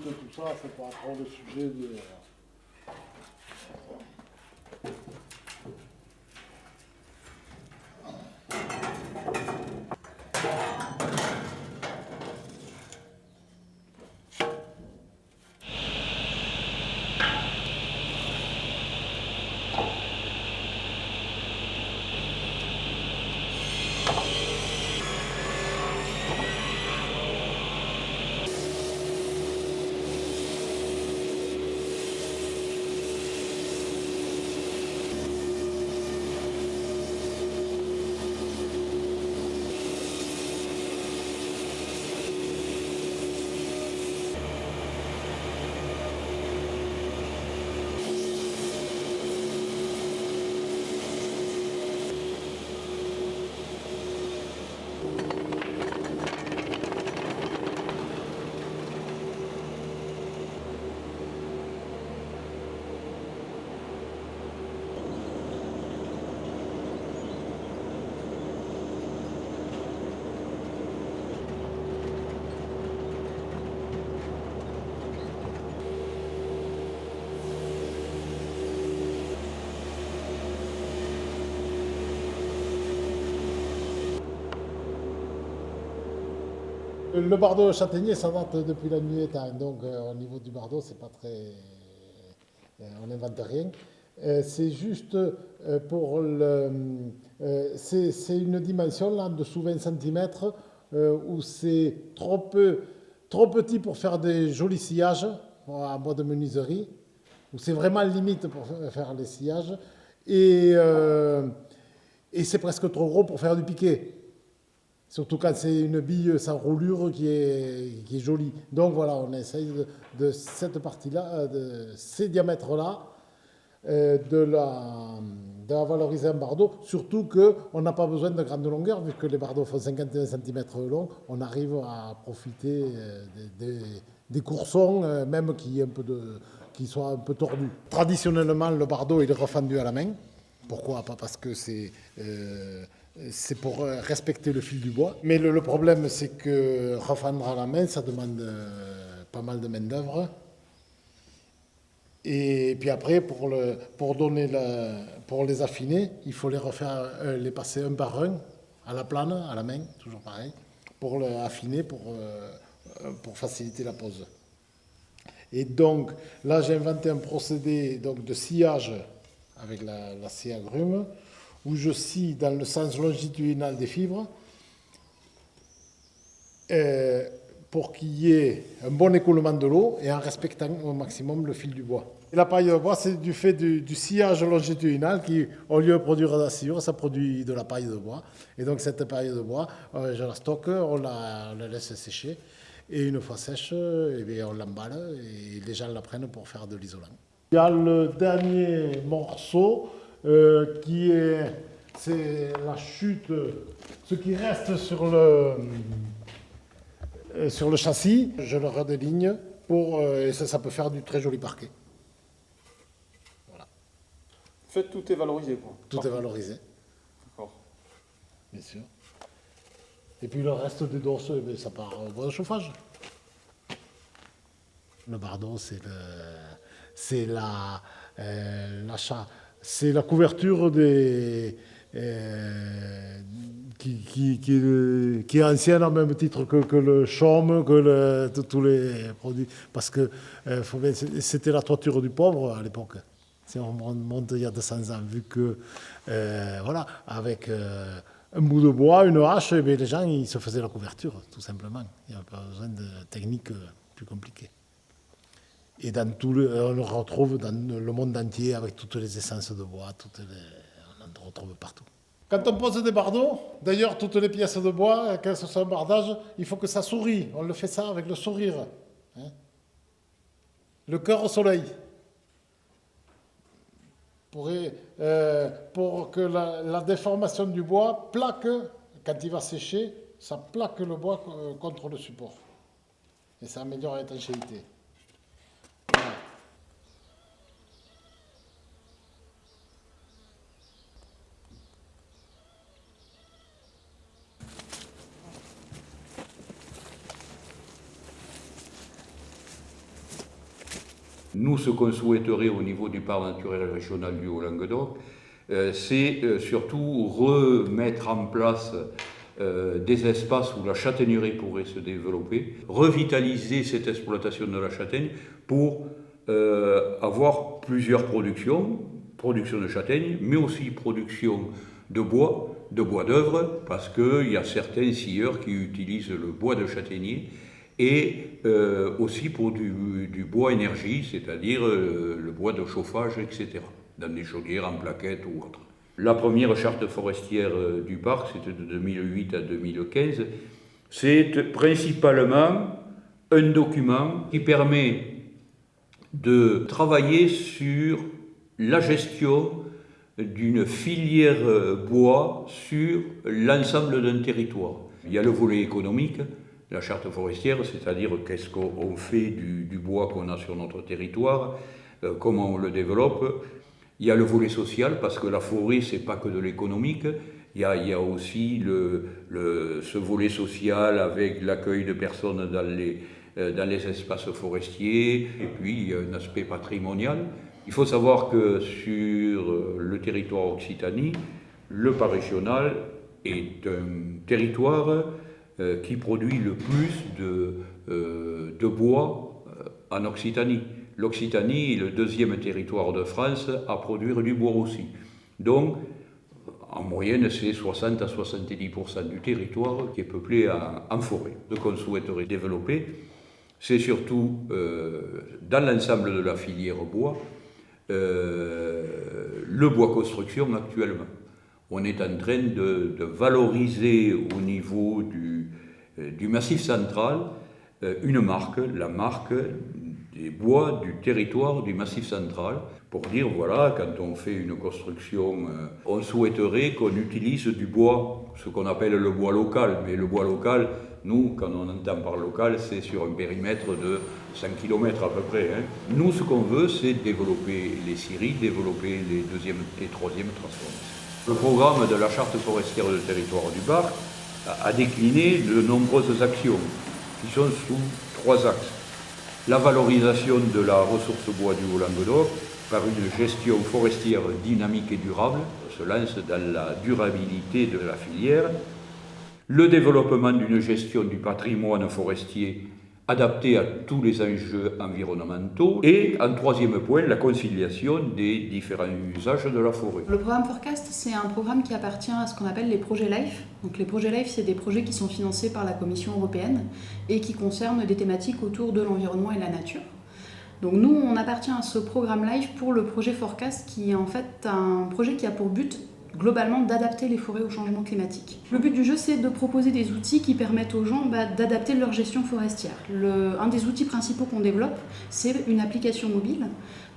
Speaker 3: Que tout ça, c'est pas trop le sujet de... Le bardeau châtaignier, ça date depuis la nuit des temps. Donc au niveau du bardeau, c'est pas très... on n'invente rien. C'est juste pour le... c'est une dimension là, en dessous 20 cm où c'est trop petit pour faire des jolis sillages en bois de menuiserie, où c'est vraiment limite pour faire les sillages. Et c'est presque trop gros pour faire du piqué. Surtout quand c'est une bille sans roulure qui est jolie. Donc voilà, on essaye de cette partie-là, de ces diamètres-là, de la valoriser en bardeau. Surtout qu'on n'a pas besoin de grande longueur, vu que les bardeaux font 51 cm long. On arrive à profiter des coursons, même qui soient un peu tordus. Traditionnellement, le bardeau il est refendu à la main. Pourquoi? Pas parce que c'est pour respecter le fil du bois. Mais le problème, c'est que refendre à la main, ça demande pas mal de main-d'œuvre. Et puis après, pour les affiner, il faut les refaire, les passer un par un, à la plane, à la main, toujours pareil, pour affiner, pour pour faciliter la pose. Et donc là j'ai inventé un procédé donc, de sciage avec la scie agrumes, où je scie dans le sens longitudinal des fibres pour qu'il y ait un bon écoulement de l'eau et en respectant au maximum le fil du bois. Et la paille de bois, c'est du fait du sciage longitudinal qui, au lieu de produire de la sciure, ça produit de la paille de bois. Et donc cette paille de bois, je la stocke, on la laisse sécher. Et une fois sèche, on l'emballe et les gens la prennent pour faire de l'isolant. Il y a le dernier morceau qui est la chute, ce qui reste sur le châssis. Je le redéligne et ça peut faire du très joli parquet. Voilà.
Speaker 6: En fait, tout est valorisé, quoi.
Speaker 3: Tout est valorisé.
Speaker 6: D'accord.
Speaker 3: Bien sûr. Et puis le reste des doses, ça part au bois de chauffage. Le bardeau, c'est la couverture qui est ancienne au même titre que le chaume, que tous les produits. Parce que c'était la toiture du pauvre à l'époque. Si on remonte il y a 200 ans, vu que, voilà, avec un bout de bois, une hache, les gens ils se faisaient la couverture, tout simplement. Il n'y avait pas besoin de techniques plus compliquées. Et on le retrouve dans le monde entier avec toutes les essences de bois, on en retrouve partout. Quand on pose des bardeaux, d'ailleurs toutes les pièces de bois, quand ce soit un bardage, il faut que ça sourie. On le fait ça avec le sourire. Hein. Le cœur au soleil. Pour que la déformation du bois plaque, quand il va sécher, ça plaque le bois contre le support. Et ça améliore l'étanchéité. Voilà.
Speaker 19: Nous, ce qu'on souhaiterait au niveau du parc naturel régional du Haut-Languedoc, c'est surtout remettre en place des espaces où la châtaignerie pourrait se développer, revitaliser cette exploitation de la châtaigne pour avoir plusieurs productions, production de châtaigne, mais aussi production de bois d'œuvre, parce qu'il y a certains scieurs qui utilisent le bois de châtaignier, et aussi pour du bois énergie, c'est-à-dire le bois de chauffage, etc., dans des chaudières en plaquettes ou autres. La première charte forestière du parc, c'était de 2008 à 2015, c'est principalement un document qui permet de travailler sur la gestion d'une filière bois sur l'ensemble d'un territoire. Il y a le volet économique, la charte forestière, c'est-à-dire qu'est-ce qu'on fait du bois qu'on a sur notre territoire, comment on le développe. Il y a le volet social, parce que la forêt, c'est pas que de l'économique. Il y a aussi ce volet social avec l'accueil de personnes dans les espaces forestiers, et puis il y a un aspect patrimonial. Il faut savoir que sur le territoire Occitanie, le parc régional est un territoire qui produit le plus de bois en Occitanie. L'Occitanie est le deuxième territoire de France à produire du bois aussi. Donc, en moyenne, c'est 60 à 70% du territoire qui est peuplé en forêt. Ce qu'on souhaiterait développer, c'est surtout, dans l'ensemble de la filière bois, le bois construction actuellement. On est en train de valoriser au niveau du Massif central une marque, la marque des bois du territoire du Massif central, pour dire, voilà, quand on fait une construction, on souhaiterait qu'on utilise du bois, ce qu'on appelle le bois local. Mais le bois local, nous, quand on entend par local, c'est sur un périmètre de 100 km à peu près. Hein. Nous, ce qu'on veut, c'est développer les scieries, développer les deuxième et troisième transformations. Le programme de la charte forestière de territoire du parc a décliné de nombreuses actions qui sont sous 3 axes. La valorisation de la ressource bois du Haut-Languedoc par une gestion forestière dynamique et durable, on se lance dans la durabilité de la filière. Le développement d'une gestion du patrimoine forestier adapté à tous les enjeux environnementaux. Et en troisième point, la conciliation des différents usages de la forêt.
Speaker 20: Le programme Forecast, c'est un programme qui appartient à ce qu'on appelle les projets LIFE. Donc les projets LIFE, c'est des projets qui sont financés par la Commission européenne et qui concernent des thématiques autour de l'environnement et de la nature. Donc nous, on appartient à ce programme LIFE pour le projet Forecast, qui est en fait un projet qui a pour but globalement d'adapter les forêts au changement climatique. Le but du jeu, c'est de proposer des outils qui permettent aux gens d'adapter leur gestion forestière. Un des outils principaux qu'on développe, c'est une application mobile.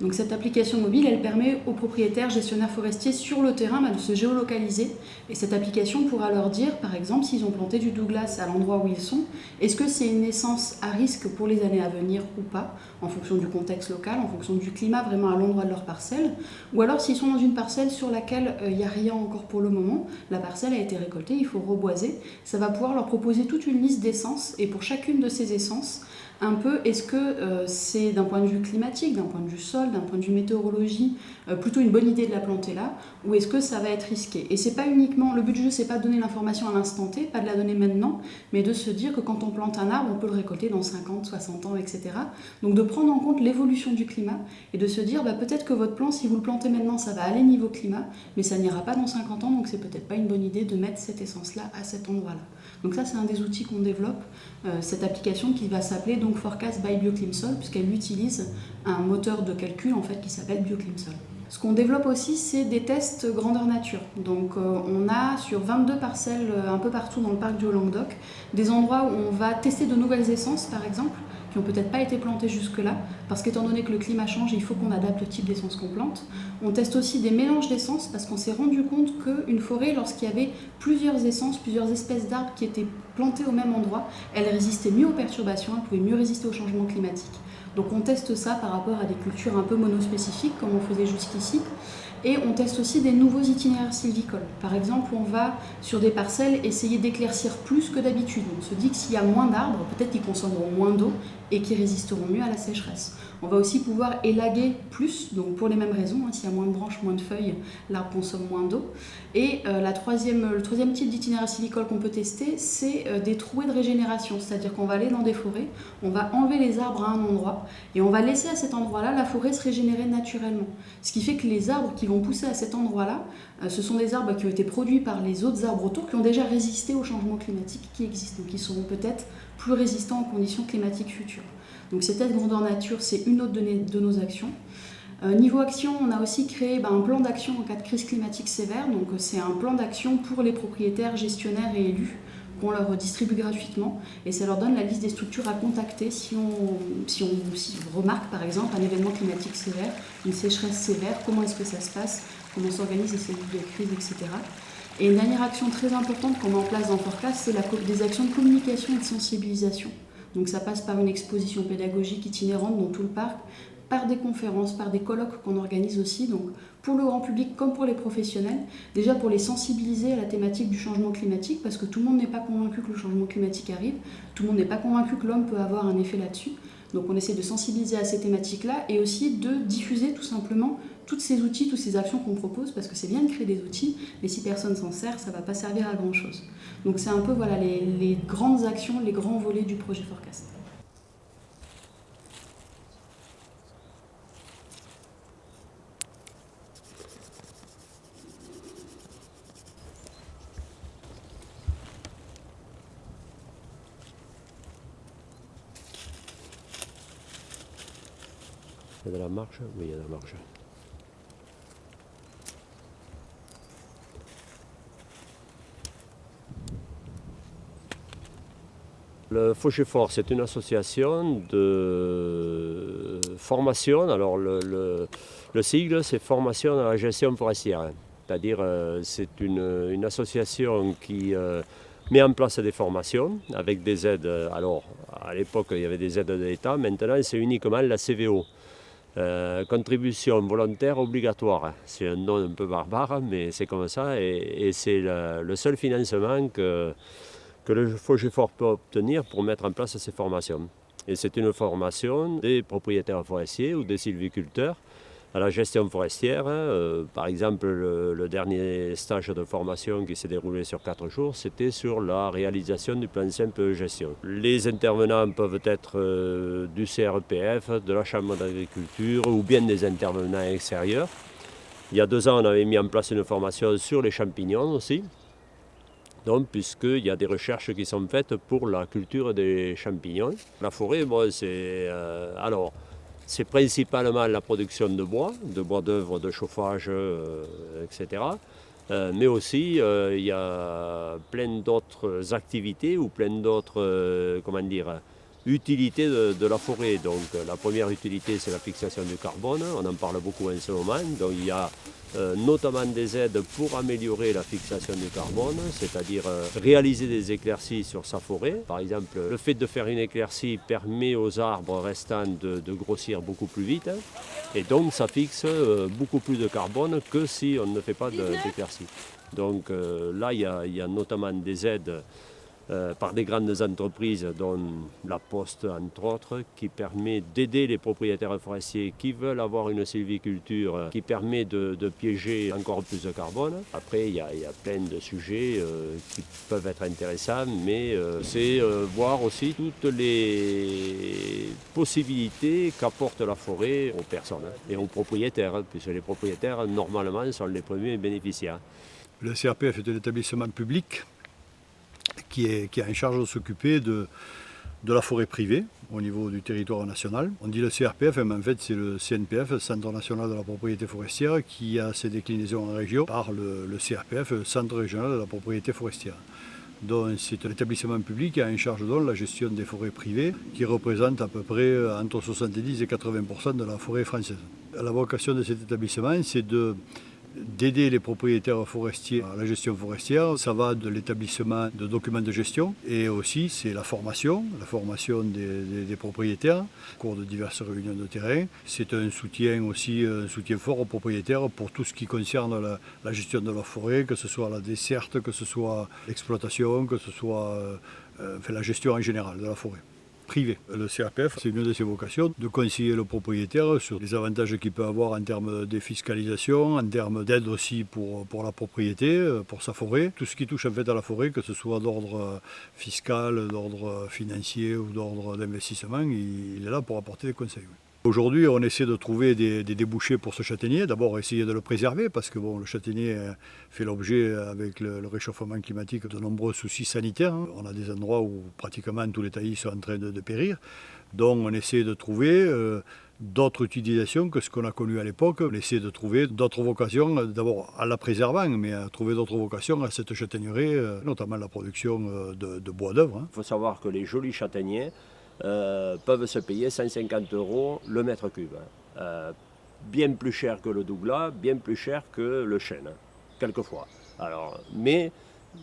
Speaker 20: Donc cette application mobile, elle permet aux propriétaires, gestionnaires forestiers sur le terrain de se géolocaliser. Et cette application pourra leur dire, par exemple, s'ils ont planté du Douglas à l'endroit où ils sont, est-ce que c'est une essence à risque pour les années à venir ou pas, en fonction du contexte local, en fonction du climat, vraiment à l'endroit de leur parcelle. Ou alors s'ils sont dans une parcelle sur laquelle il n'y a rien encore pour le moment, la parcelle a été récoltée, il faut reboiser. Ça va pouvoir leur proposer toute une liste d'essences, et pour chacune de ces essences, un peu, est-ce que c'est d'un point de vue climatique, d'un point de vue sol, d'un point de vue météorologie, plutôt une bonne idée de la planter là, ou est-ce que ça va être risqué? Et c'est pas uniquement, le but du jeu, c'est pas de donner l'information à l'instant T, pas de la donner maintenant, mais de se dire que quand on plante un arbre, on peut le récolter dans 50, 60 ans, etc. Donc de prendre en compte l'évolution du climat et de se dire peut-être que votre plant, si vous le plantez maintenant, ça va aller niveau climat, mais ça n'ira pas dans 50 ans, donc c'est peut-être pas une bonne idée de mettre cette essence-là à cet endroit-là. Donc ça, c'est un des outils qu'on développe, cette application qui va s'appeler donc Forecast by BioClimSol, puisqu'elle utilise un moteur de calcul en fait qui s'appelle BioClimSol. Ce qu'on développe aussi, c'est des tests grandeur nature. Donc on a sur 22 parcelles un peu partout dans le parc du Haut-Languedoc, des endroits où on va tester de nouvelles essences par exemple, qui n'ont peut-être pas été plantées jusque-là, parce qu'étant donné que le climat change, il faut qu'on adapte le type d'essence qu'on plante. On teste aussi des mélanges d'essences, parce qu'on s'est rendu compte qu'une forêt, lorsqu'il y avait plusieurs essences, plusieurs espèces d'arbres qui étaient plantées au même endroit, elle résistait mieux aux perturbations, elle pouvait mieux résister au changement climatique. Donc on teste ça par rapport à des cultures un peu monospécifiques, comme on faisait jusqu'ici. Et on teste aussi des nouveaux itinéraires sylvicoles. Par exemple, on va sur des parcelles essayer d'éclaircir plus que d'habitude. On se dit que s'il y a moins d'arbres, peut-être qu'ils consommeront moins d'eau et qu'ils résisteront mieux à la sécheresse. On va aussi pouvoir élaguer plus, donc pour les mêmes raisons, s'il y a moins de branches, moins de feuilles, l'arbre consomme moins d'eau. Et le troisième type d'itinéraire sylvicole qu'on peut tester, c'est des trouées de régénération, c'est-à-dire qu'on va aller dans des forêts, on va enlever les arbres à un endroit et on va laisser à cet endroit-là la forêt se régénérer naturellement. Ce qui fait que les arbres qui vont pousser à cet endroit-là, ce sont des arbres qui ont été produits par les autres arbres autour qui ont déjà résisté au changement climatique qui existe, donc ils seront peut-être plus résistants aux conditions climatiques futures. Donc ces tests grandeur nature, c'est une autre de nos actions. Niveau action, on a aussi créé un plan d'action en cas de crise climatique sévère. Donc c'est un plan d'action pour les propriétaires, gestionnaires et élus qu'on leur distribue gratuitement. Et ça leur donne la liste des structures à contacter si on remarque par exemple un événement climatique sévère, une sécheresse sévère, comment est-ce que ça se passe, comment s'organisent les cellules de crise, etc. Et une dernière action très importante qu'on met en place dans Forecast, c'est des actions de communication et de sensibilisation. Donc ça passe par une exposition pédagogique itinérante dans tout le parc, par des conférences, par des colloques qu'on organise aussi, donc pour le grand public comme pour les professionnels, déjà pour les sensibiliser à la thématique du changement climatique, parce que tout le monde n'est pas convaincu que le changement climatique arrive, tout le monde n'est pas convaincu que l'homme peut avoir un effet là-dessus. Donc on essaie de sensibiliser à ces thématiques-là et aussi de diffuser tout simplement tous ces outils, toutes ces actions qu'on propose, parce que c'est bien de créer des outils, mais si personne s'en sert, ça ne va pas servir à grand-chose. Donc c'est un peu les grandes actions, les grands volets du projet Forecast.
Speaker 1: Il y a de la marge? Oui, il y a de la marge. Le Fauché-Fort, c'est une association de formation. Alors le sigle, c'est Formation à la gestion forestière. C'est-à-dire c'est une association qui met en place des formations avec des aides. Alors à l'époque, il y avait des aides de l'État. Maintenant, c'est uniquement la CVO. Contribution volontaire obligatoire. C'est un nom un peu barbare, mais c'est comme ça. Et c'est le seul financement que le Fauché-Fort peut obtenir pour mettre en place ces formations. Et c'est une formation des propriétaires forestiers ou des sylviculteurs à la gestion forestière. Par exemple, le dernier stage de formation qui s'est déroulé sur 4 jours, c'était sur la réalisation du plan simple gestion. Les intervenants peuvent être du CRPF, de la Chambre d'agriculture ou bien des intervenants extérieurs. Il y a 2 ans, on avait mis en place une formation sur les champignons aussi. Donc, puisqu'il y a des recherches qui sont faites pour la culture des champignons. La forêt, bon, c'est principalement la production de bois d'œuvre, de chauffage, etc. Mais aussi, il y a plein d'autres activités ou plein d'autres, utilités de la forêt. Donc, la première utilité, c'est la fixation du carbone. On en parle beaucoup en ce moment. Donc, il y a notamment des aides pour améliorer la fixation du carbone, c'est-à-dire réaliser des éclaircies sur sa forêt. Par exemple, le fait de faire une éclaircie permet aux arbres restants de grossir beaucoup plus vite, et donc ça fixe beaucoup plus de carbone que si on ne fait pas d'éclaircie. Donc là, il y a notamment des aides par des grandes entreprises, dont la Poste entre autres, qui permet d'aider les propriétaires forestiers qui veulent avoir une sylviculture qui permet de piéger encore plus de carbone. Après, il y a plein de sujets qui peuvent être intéressants, mais c'est voir aussi toutes les possibilités qu'apporte la forêt aux personnes et aux propriétaires, puisque les propriétaires, normalement, sont les premiers bénéficiaires.
Speaker 21: Le CRPF est un établissement public qui a en charge de s'occuper de la forêt privée au niveau du territoire national. On dit le CRPF, mais en fait c'est le CNPF, Centre national de la propriété forestière, qui a ses déclinaisons en région par le CRPF, Centre régional de la propriété forestière. Donc c'est un établissement public qui a en charge de la gestion des forêts privées, qui représente à peu près entre 70 et 80% de la forêt française. La vocation de cet établissement, c'est d'aider les propriétaires forestiers à la gestion forestière. Ça va de l'établissement de documents de gestion, et aussi c'est la formation des propriétaires au cours de diverses réunions de terrain. C'est un soutien aussi, un soutien fort aux propriétaires pour tout ce qui concerne la gestion de leur forêt, que ce soit la desserte, que ce soit l'exploitation, que ce soit la gestion en général de la forêt privé. Le CRPF, c'est une de ses vocations, de conseiller le propriétaire sur les avantages qu'il peut avoir en termes de défiscalisation, en termes d'aide aussi pour la propriété, pour sa forêt. Tout ce qui touche en fait à la forêt, que ce soit d'ordre fiscal, d'ordre financier ou d'ordre d'investissement, il est là pour apporter des conseils. Aujourd'hui, on essaie de trouver des débouchés pour ce châtaignier. D'abord, essayer de le préserver, parce que le châtaignier fait l'objet, avec le réchauffement climatique, de nombreux soucis sanitaires. On a des endroits où pratiquement tous les taillis sont en train de périr. Donc on essaie de trouver d'autres utilisations que ce qu'on a connu à l'époque. On essaie de trouver d'autres vocations, d'abord en la préservant, mais à trouver d'autres vocations à cette châtaignerie, notamment la production de bois d'œuvre.
Speaker 1: Il faut savoir que les jolis châtaigniers peuvent se payer 150 € le mètre cube. Bien plus cher que le douglas, bien plus cher que le chêne, quelquefois. Mais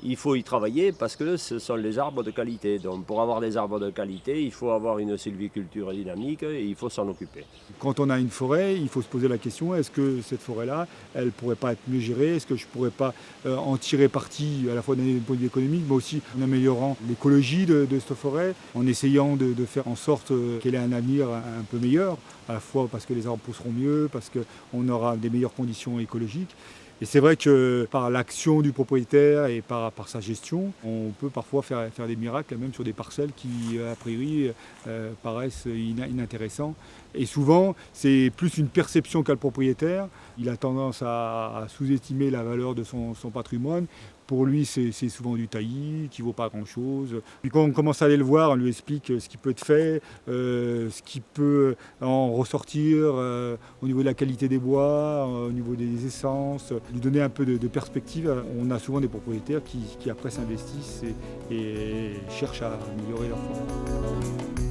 Speaker 1: il faut y travailler parce que ce sont les arbres de qualité. Donc pour avoir des arbres de qualité, il faut avoir une sylviculture dynamique et il faut s'en occuper.
Speaker 4: Quand on a une forêt, il faut se poser la question, est-ce que cette forêt-là, elle ne pourrait pas être mieux gérée? Est-ce que je ne pourrais pas en tirer parti à la fois d'un point de vue économique, mais aussi en améliorant l'écologie de cette forêt, en essayant de faire en sorte qu'elle ait un avenir un peu meilleur, à la fois parce que les arbres pousseront mieux, parce qu'on aura des meilleures conditions écologiques. Et c'est vrai que par l'action du propriétaire et par sa gestion, on peut parfois faire des miracles, même sur des parcelles qui, a priori, paraissent inintéressants. Et souvent, c'est plus une perception qu'a le propriétaire. Il a tendance à sous-estimer la valeur de son patrimoine. Pour lui, c'est souvent du taillis qui ne vaut pas grand-chose. Puis quand on commence à aller le voir, on lui explique ce qui peut être fait, ce qui peut en ressortir au niveau de la qualité des bois, au niveau des essences, lui donner un peu de perspective. On a souvent des propriétaires qui après s'investissent et cherchent à améliorer leur forêt.